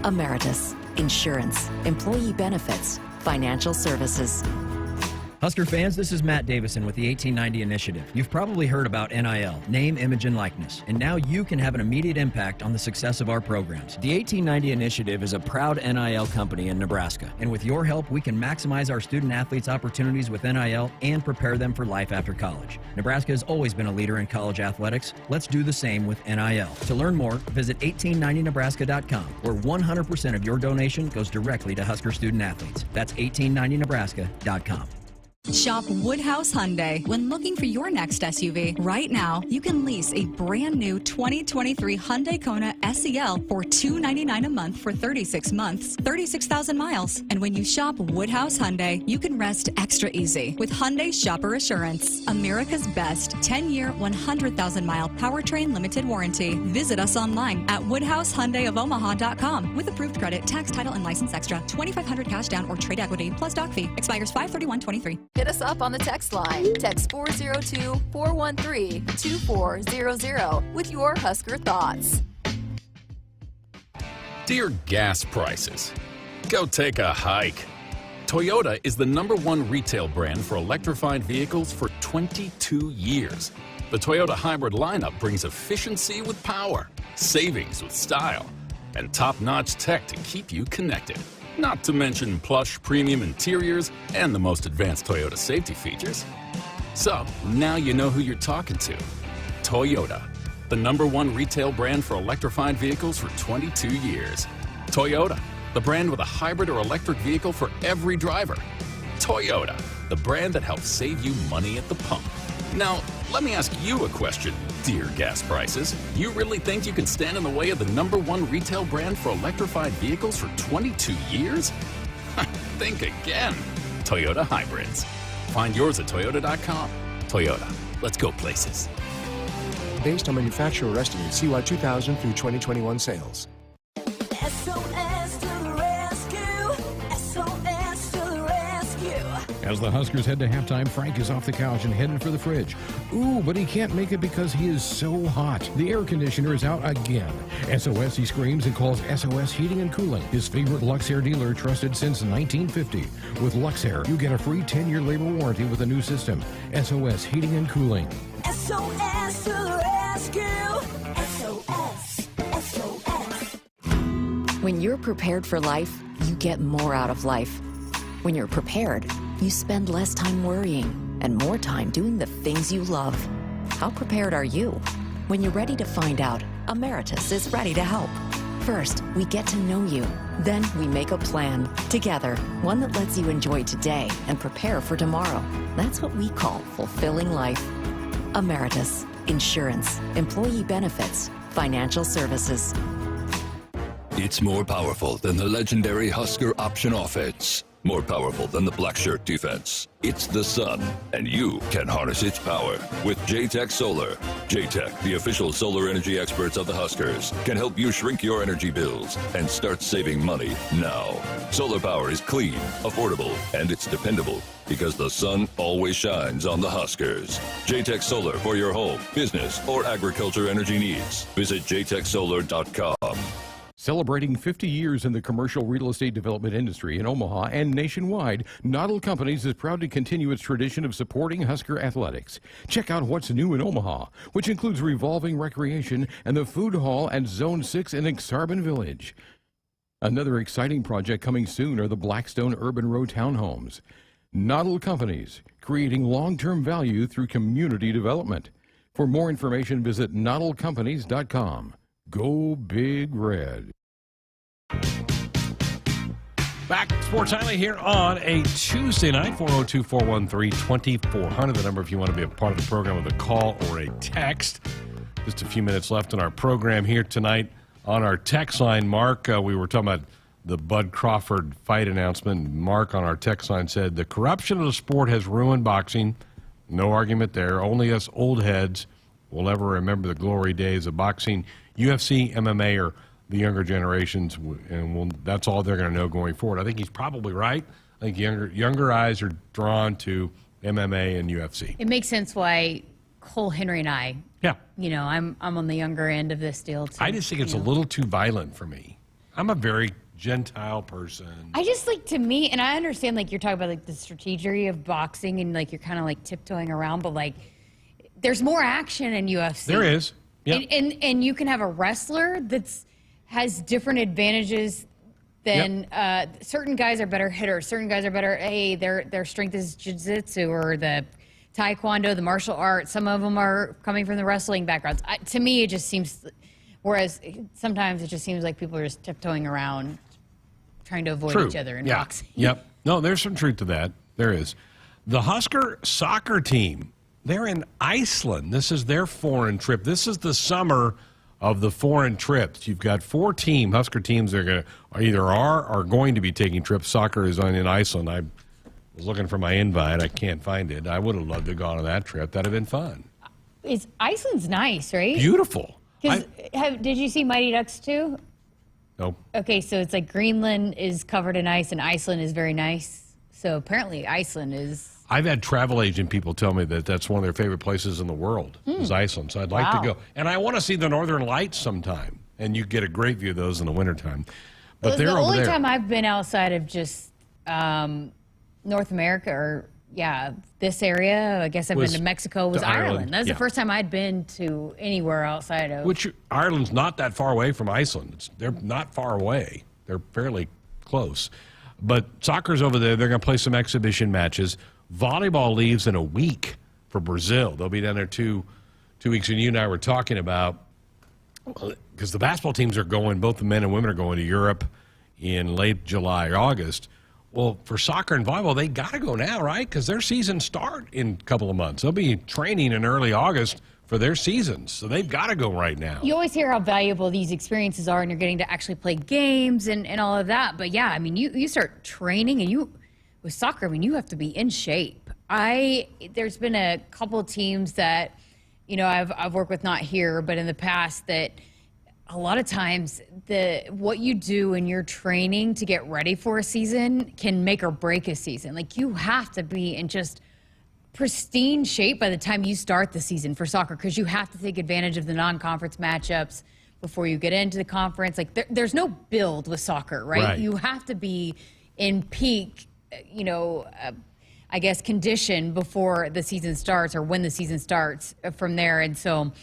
Emeritus, insurance, employee benefits, financial services. Husker fans, this is Matt Davison with the 1890 Initiative. You've probably heard about NIL, name, image, and likeness, and now you can have an immediate impact on the success of our programs. The 1890 Initiative is a proud NIL company in Nebraska, and with your help, we can maximize our student athletes' opportunities with NIL and prepare them for life after college. Nebraska has always been a leader in college athletics. Let's do the same with NIL. To learn more, visit 1890nebraska.com, where 100% of your donation goes directly to Husker student athletes. That's 1890nebraska.com. Shop Woodhouse Hyundai when looking for your next SUV. Right now, you can lease a brand new 2023 Hyundai Kona SEL for $299 a month for 36 months, 36,000 miles. And when you shop Woodhouse Hyundai, you can rest extra easy with Hyundai Shopper Assurance, America's best 10-year, 100,000-mile powertrain limited warranty. Visit us online at WoodhouseHyundaiofOmaha.com with approved credit, tax, title, and license extra. $2,500 cash down or trade equity plus doc fee. Expires 5/31/23. Hit us up on the text line. Text 402-413-2400 with your Husker thoughts. Dear gas prices, go take a hike. Toyota is the #1 retail brand for electrified vehicles for 22 years. The Toyota hybrid lineup brings efficiency with power, savings with style, and top-notch tech to keep you connected. Not to mention plush premium interiors and the most advanced Toyota safety features. So, now you know who you're talking to. Toyota, the #1 retail brand for electrified vehicles for 22 years. Toyota, the brand with a hybrid or electric vehicle for every driver. Toyota, the brand that helps save you money at the pump. Now, let me ask you a question, dear gas prices. You really think you can stand in the way of the #1 retail brand for electrified vehicles for 22 years? Think again. Toyota Hybrids. Find yours at Toyota.com. Toyota, let's go places. Based on manufacturer estimate CY 2000 through 2021 sales. As the Huskers head to halftime, Frank is off the couch and headed for the fridge. Ooh, but he can't make it because he is so hot. The air conditioner is out again. SOS, he screams and calls SOS Heating and Cooling, his favorite Luxair dealer trusted since 1950. With Luxair, you get a free 10-year labor warranty with a new system. SOS Heating and Cooling. SOS to the rescue. SOS. SOS. When you're prepared for life, you get more out of life. When you're prepared, you spend less time worrying and more time doing the things you love. How prepared are you? When you're ready to find out, Emeritus is ready to help. First, we get to know you. Then we make a plan together, one that lets you enjoy today and prepare for tomorrow. That's what we call fulfilling life. Emeritus, insurance, employee benefits, financial services. It's more powerful than the legendary Husker Option Offense. more powerful than the black shirt defense. It's the sun, and you can harness its power with J-Tech Solar. J-Tech, the official solar energy experts of the Huskers, can help you shrink your energy bills and start saving money now. Solar power is clean, affordable, and it's dependable because the sun always shines on the Huskers. J-Tech Solar for your home, business, or agriculture energy needs. Visit jtechsolar.com. Celebrating 50 years in the commercial real estate development industry in Omaha and nationwide, Noddle Companies is proud to continue its tradition of supporting Husker athletics. Check out what's new in Omaha, which includes revolving recreation and the food hall at Zone 6 in Exarban Village. Another exciting project coming soon are the Blackstone Urban Row townhomes. Noddle Companies, creating long-term value through community development. For more information, visit noddlecompanies.com. Go Big Red. Back Sports Nightly here on a Tuesday night, 402-413-2400. The number if you want to be a part of the program with a call or a text. Just a few minutes left in our program here tonight on our text line. Mark, we were talking about the Bud Crawford fight announcement. Mark on our text line said, the corruption of the sport has ruined boxing. No argument there. Only us old heads will ever remember the glory days of boxing. UFC, MMA, or the younger generations, and that's all they're going to know going forward. I think he's probably right. I think younger eyes are drawn to MMA and UFC. It makes sense why Cole Henry and I, I'm on the younger end of this deal, too. I just think it's a little too violent for me. I'm a very Gentile person. I just to me, and I understand you're talking about the strategy of boxing and you're kind of tiptoeing around, but there's more action in UFC. There is. Yep. And you can have a wrestler has different advantages than certain guys are better hitters. Certain guys are better. Hey, their strength is jiu-jitsu or the taekwondo, the martial arts. Some of them are coming from the wrestling backgrounds. To me, it just seems. Whereas sometimes it just seems like people are just tiptoeing around, trying to avoid each other in boxing. Yep. No, there's some truth to that. There is. The Husker soccer team. They're in Iceland. This is their foreign trip. This is the summer of the foreign trips. You've got 4 Husker teams that are going to be taking trips. Soccer is in Iceland. I was looking for my invite. I can't find it. I would have loved to have gone on that trip. That'd have been fun. Iceland's nice, right? Beautiful. Did you see Mighty Ducks 2? Nope. Okay, so it's Greenland is covered in ice and Iceland is very nice. So apparently Iceland is... I've had travel agent people tell me that that's one of their favorite places in the world is Iceland. So I'd like to go. And I want to see the Northern Lights sometime. And you get a great view of those in the wintertime. But they're over there. The only time I've been outside of just North America or, this area, I guess I've been to Mexico, was Ireland. That was the first time I'd been to anywhere outside of... Which Ireland's not that far away from Iceland. They're not far away. They're fairly close. But soccer's over there. They're going to play some exhibition matches. Volleyball leaves in a week for Brazil. They'll be down there 2 weeks. And you and I were talking about, because the basketball teams are going, both the men and women are going to Europe in late July or August. Well, for soccer and volleyball, they got to go now, right? Because their seasons start in a couple of months. They'll be training in early August for their seasons. So they've got to go right now. You always hear how valuable these experiences are, and you're getting to actually play games and all of that. But, you start training, and with soccer, you have to be in shape. There's been a couple of teams that, I've worked with, not here, but in the past, that a lot of times what you do in your training to get ready for a season can make or break a season. You have to be in just pristine shape by the time you start the season for soccer, because you have to take advantage of the non-conference matchups before you get into the conference. There's no build with soccer, right? You have to be in peak I guess, condition before the season starts or when the season starts from there. And so,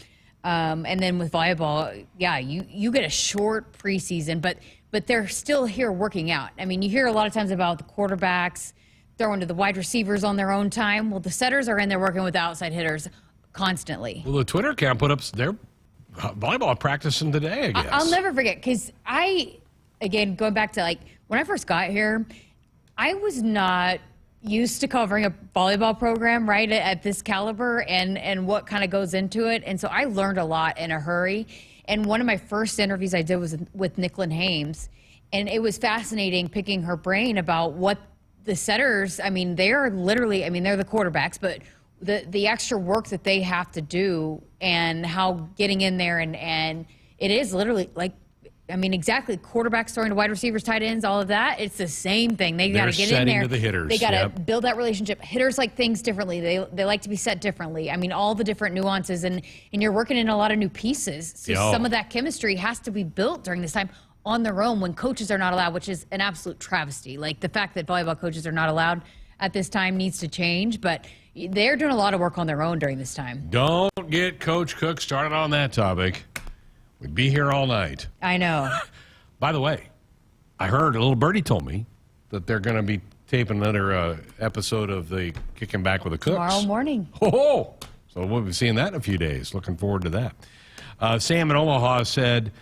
and then with volleyball, you get a short preseason, but they're still here working out. You hear a lot of times about the quarterbacks throwing to the wide receivers on their own time. Well, the setters are in there working with the outside hitters constantly. Well, the Twitter account put up their volleyball practicing today, I guess. I'll never forget, because again, going back to when I first got here, I was not used to covering a volleyball program, right, at this caliber and what kind of goes into it. And so I learned a lot in a hurry. And one of my first interviews I did was with Nicklin Hames. And it was fascinating picking her brain about what the setters, I mean, they're literally, I mean, they're the quarterbacks, but the extra work that they have to do and how getting in there and it is literally like, I mean, exactly. Quarterbacks throwing to wide receivers, tight ends, all of that. It's the same thing. They got to get in there. To the hitters. They got to build that relationship. Hitters like things differently. They like to be set differently. I mean, all the different nuances, and you're working in a lot of new pieces. So some of that chemistry has to be built during this time on their own when coaches are not allowed, which is an absolute travesty. Like the fact that volleyball coaches are not allowed at this time needs to change, but they're doing a lot of work on their own during this time. Don't get Coach Cook started on that topic. We'd be here all night. I know. By the way, I heard a little birdie told me that they're going to be taping another episode of the Kicking Back with the Cooks. Tomorrow morning. Oh, so we'll be seeing that in a few days. Looking forward to that. Sam in Omaha said,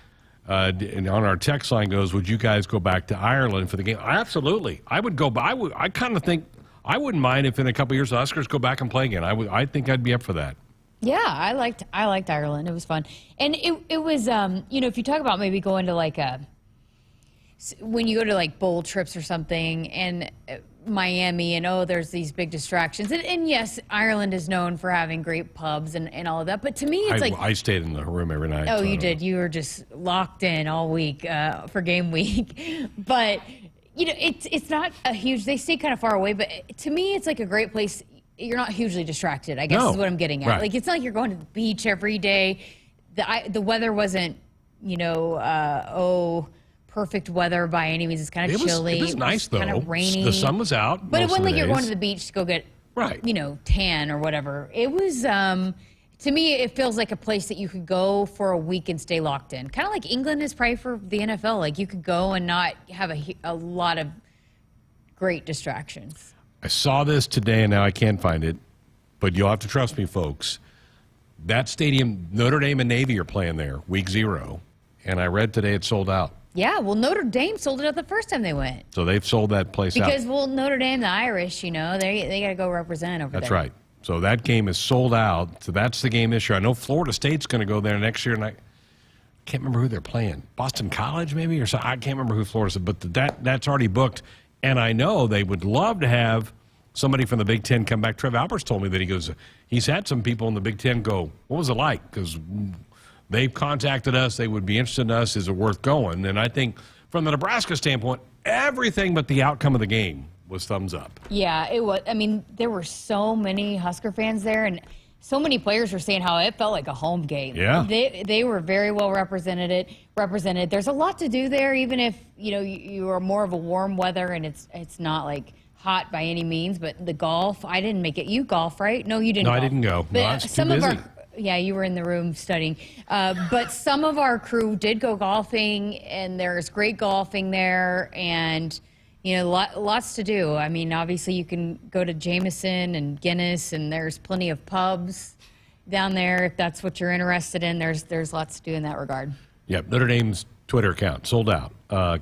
and on our text line goes, would you guys go back to Ireland for the game? Absolutely. I would go back. I kind of think I wouldn't mind if in a couple of years the Huskers go back and play again. I think I'd be up for that. Yeah, I liked Ireland. It was fun. And it was, you know, if you talk about maybe going to like when you go to like bowl trips or something and Miami and there's these big distractions. And yes, Ireland is known for having great pubs and all of that. But to me, it's I stayed in the room every night. Oh, you did. You were just locked in all week for game week. But, you know, it's not a huge, they stay kind of far away. But to me, it's like a great place. You're not hugely distracted, I guess is what I'm getting at. Right. Like, it's not like you're going to the beach every day. The weather wasn't, you know, perfect weather by any means. It's kind of chilly. It was nice, though. Kind of rainy. The sun was out. But it wasn't like you're going to the beach to go get, you know, tan or whatever. It was, to me, it feels like a place that you could go for a week and stay locked in. Kind of like England is probably for the NFL. Like, you could go and not have a lot of great distractions. I saw this today, and now I can't find it, but you'll have to trust me, folks. That stadium, Notre Dame and Navy are playing there, week 0, and I read today it's sold out. Yeah, well, Notre Dame sold it out the first time they went. So they've sold that place out. Because, well, Notre Dame, the Irish, you know, they got to go represent over there. That's right. So that game is sold out. So that's the game this year. I know Florida State's going to go there next year, and I can't remember who they're playing. Boston College, maybe, or something. I can't remember who Florida's, but that's already booked. And I know they would love to have somebody from the Big Ten come back. Trev Alberts told me that he's had some people in the Big Ten go, what was it like? Because they've contacted us. They would be interested in us. Is it worth going? And I think from the Nebraska standpoint, everything but the outcome of the game was thumbs up. Yeah, it was. I mean, there were so many Husker fans there, and so many players were saying how it felt like a home game. Yeah. They were very well represented. There's a lot to do there, even if, you know, you are more of a warm weather and it's not like hot by any means, but the golf, I didn't make it. You golf, right? No, you didn't. No, golf. I didn't go. But no, I was too busy. Yeah, you were in the room studying. But some of our crew did go golfing, and there's great golfing there, and, you know, lots to do. I mean, obviously you can go to Jameson and Guinness, and there's plenty of pubs down there if that's what you're interested in. There's lots to do in that regard. Yep, Notre Dame's Twitter account sold out.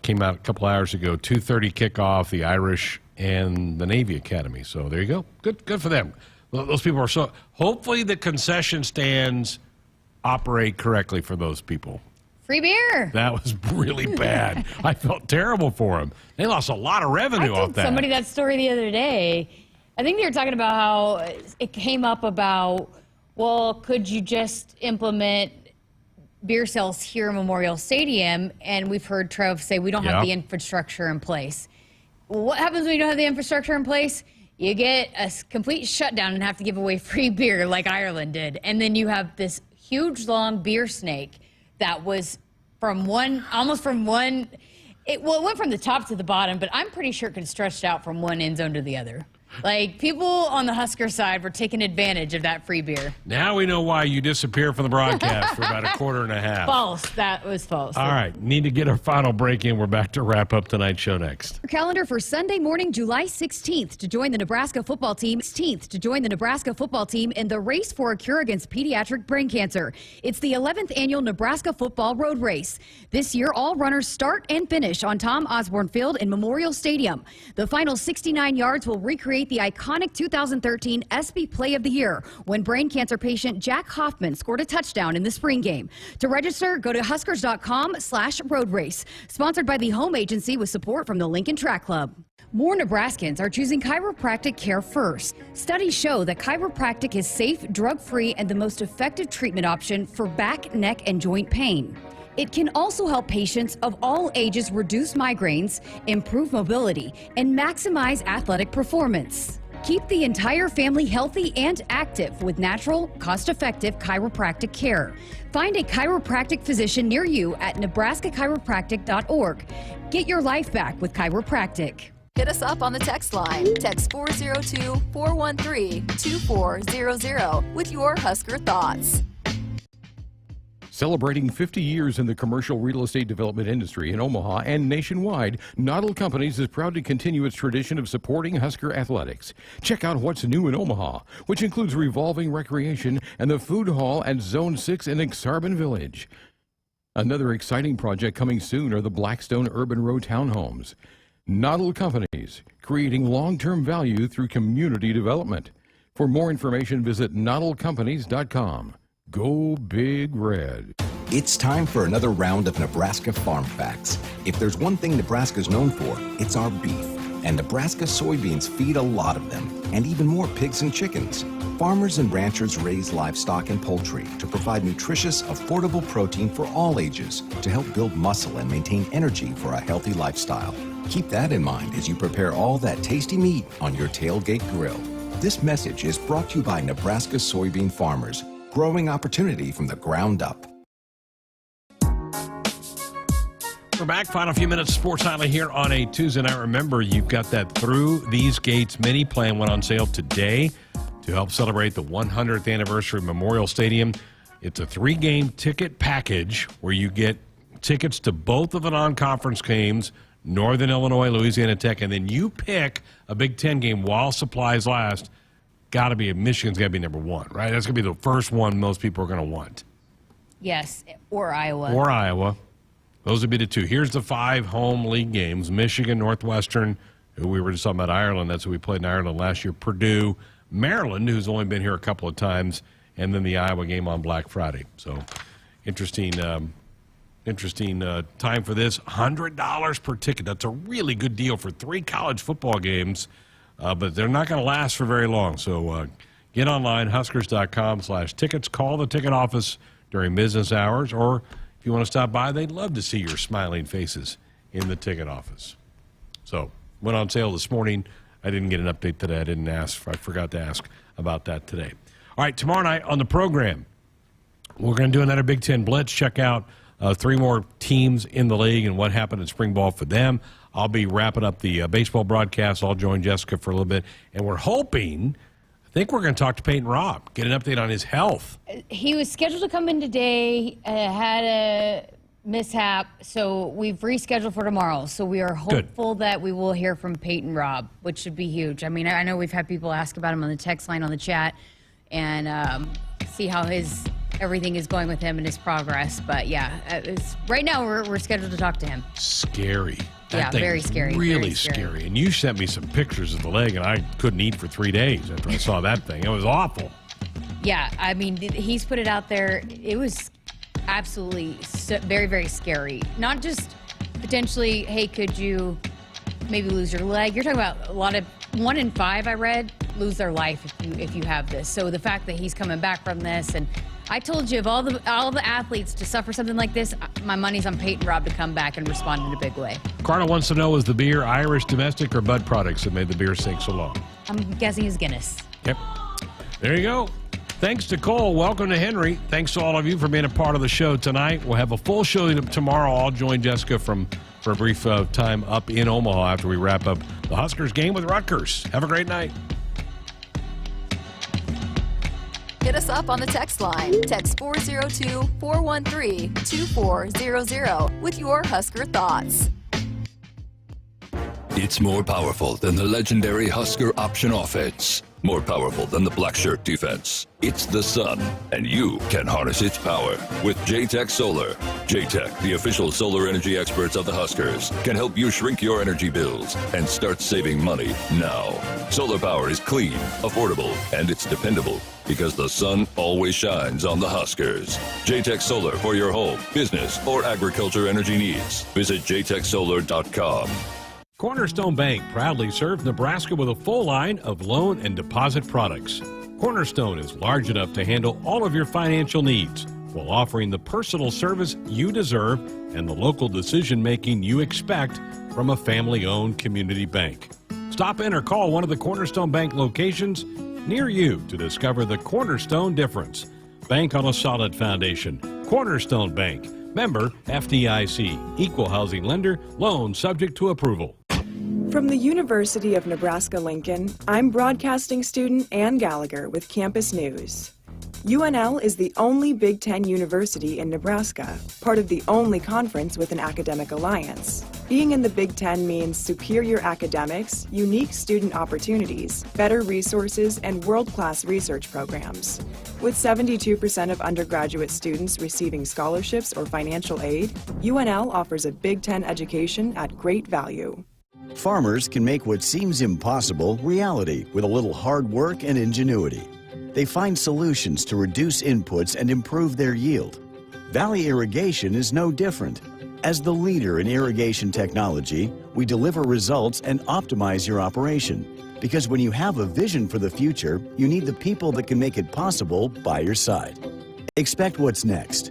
Came out a couple hours ago. 2:30 kickoff. The Irish and the Navy Academy. So there you go. Good for them. Those people are so. Hopefully the concession stands operate correctly for those people. Free beer. That was really bad. I felt terrible for them. They lost a lot of revenue off that. Somebody that story the other day. I think they were talking about how it came up about, well, could you just implement beer sales here in Memorial Stadium? And we've heard Trev say we don't have the infrastructure in place. Well, what happens when you don't have the infrastructure in place? You get a complete shutdown and have to give away free beer like Ireland did. And then you have this huge, long beer snake that was it went from the top to the bottom, but I'm pretty sure it could stretch out from one end zone to the other. Like, people on the Husker side were taking advantage of that free beer. Now we know why you disappear from the broadcast for about a quarter and a half. False. That was false. All right. Need to get our final break in. We're back to wrap up tonight's show next. Calendar for Sunday morning, July 16th to join the Nebraska football team. In the race for a cure against pediatric brain cancer. It's the 11th annual Nebraska Football Road Race. This year, all runners start and finish on Tom Osborne Field in Memorial Stadium. The final 69 yards will recreate recreate the iconic 2013 ESPY Play of the Year when brain cancer patient Jack Hoffman scored a touchdown in the spring game. To register, go to huskers.com/road race. Sponsored by the Home Agency with support from the Lincoln Track Club. More Nebraskans are choosing chiropractic care first. Studies show that chiropractic is safe, drug-free, and the most effective treatment option for back, neck, and joint pain. It can also help patients of all ages reduce migraines, improve mobility, and maximize athletic performance. Keep the entire family healthy and active with natural, cost-effective chiropractic care. Find a chiropractic physician near you at nebraska-chiropractic.org. Get your life back with chiropractic. Hit us up on the text line. Text 402-413-2400 with your Husker thoughts. Celebrating 50 years in the commercial real estate development industry in Omaha and nationwide, Noddle Companies is proud to continue its tradition of supporting Husker athletics. Check out what's new in Omaha, which includes revolving recreation and the food hall at Zone 6 in Exarban Village. Another exciting project coming soon are the Blackstone Urban Row townhomes. Noddle Companies, creating long-term value through community development. For more information, visit noddlecompanies.com. Go Big Red. It's time for another round of Nebraska Farm Facts. If there's one thing Nebraska's known for, it's our beef. And Nebraska soybeans feed a lot of them, and even more pigs and chickens. Farmers and ranchers raise livestock and poultry to provide nutritious, affordable protein for all ages to help build muscle and maintain energy for a healthy lifestyle. Keep that in mind as you prepare all that tasty meat on your tailgate grill. This message is brought to you by Nebraska soybean farmers, growing opportunity from the ground up. We're back. Final few minutes of Sports Nightly here on a Tuesday night. Remember, you've got that Through These Gates mini plan went on sale today to help celebrate the 100th anniversary of Memorial Stadium. It's a 3-game ticket package where you get tickets to both of the non-conference games, Northern Illinois, Louisiana Tech, and then you pick a Big Ten game while supplies last. Michigan's got to be number one, right? That's going to be the first one most people are going to want. Yes, or Iowa. Or Iowa. Those would be the two. Here's the 5 home league games. Michigan, Northwestern, who we were just talking about Ireland. That's who we played in Ireland last year. Purdue, Maryland, who's only been here a couple of times, and then the Iowa game on Black Friday. So interesting time for this. $100 per ticket. That's a really good deal for 3 college football games, but they're not going to last for very long. So get online, huskers.com/tickets. Call the ticket office during business hours, or if you want to stop by, they'd love to see your smiling faces in the ticket office. So went on sale this morning. I didn't get an update today. I forgot to ask about that today. All right, tomorrow night on the program, we're going to do another Big Ten Blitz. Check out 3 more teams in the league and what happened in spring ball for them. I'll be wrapping up the baseball broadcast. I'll join Jessica for a little bit. And we're hoping, I think we're going to talk to Peyton Robb, get an update on his health. He was scheduled to come in today, had a mishap, so we've rescheduled for tomorrow. So we are hopeful that we will hear from Peyton Robb, which should be huge. I mean, I know we've had people ask about him on the text line, on the chat, and see how everything is going with him and his progress. But yeah, right now we're scheduled to talk to him. Scary. That thing very is scary. Really very scary. And you sent me some pictures of the leg, and I couldn't eat for 3 days after I saw that thing. It was awful. Yeah, I mean, he's put it out there. It was absolutely very, very scary. Not just potentially, hey, could you maybe lose your leg? You're talking about a lot of 1 in 5, I read, lose their life if you have this. So the fact that he's coming back from this, and I told you, of all the athletes to suffer something like this, my money's on Peyton Robb to come back and respond in a big way. Carla wants to know, is the beer Irish, domestic, or Bud products that made the beer sink so long? I'm guessing it's Guinness. Yep. There you go. Thanks to Cole. Welcome to Henry. Thanks to all of you for being a part of the show tonight. We'll have a full show tomorrow. I'll join Jessica for a brief time up in Omaha after we wrap up the Huskers game with Rutgers. Have a great night. Hit us up on the text line. Text 402-413-2400 with your Husker thoughts. It's more powerful than the legendary Husker option offense. More powerful than the black shirt defense. It's the sun, and you can harness its power with JTech Solar. JTech, the official solar energy experts of the Huskers, can help you shrink your energy bills and start saving money now. Solar power is clean, affordable, and it's dependable because the sun always shines on the Huskers. JTech Solar for your home, business, or agriculture energy needs. Visit jtechsolar.com. Cornerstone Bank proudly serves Nebraska with a full line of loan and deposit products. Cornerstone is large enough to handle all of your financial needs while offering the personal service you deserve and the local decision-making you expect from a family-owned community bank. Stop in or call one of the Cornerstone Bank locations near you to discover the Cornerstone difference. Bank on a solid foundation. Cornerstone Bank. Member FDIC. Equal housing lender. Loan subject to approval. From the University of Nebraska-Lincoln, I'm broadcasting student Ann Gallagher with Campus News. UNL is the only Big Ten university in Nebraska, part of the only conference with an academic alliance. Being in the Big Ten means superior academics, unique student opportunities, better resources, and world-class research programs. With 72% of undergraduate students receiving scholarships or financial aid, UNL offers a Big Ten education at great value. Farmers can make what seems impossible reality with a little hard work and ingenuity. They find solutions to reduce inputs and improve their yield. Valley Irrigation is no different. As the leader in irrigation technology, we deliver results and optimize your operation. Because when you have a vision for the future, you need the people that can make it possible by your side. Expect what's next.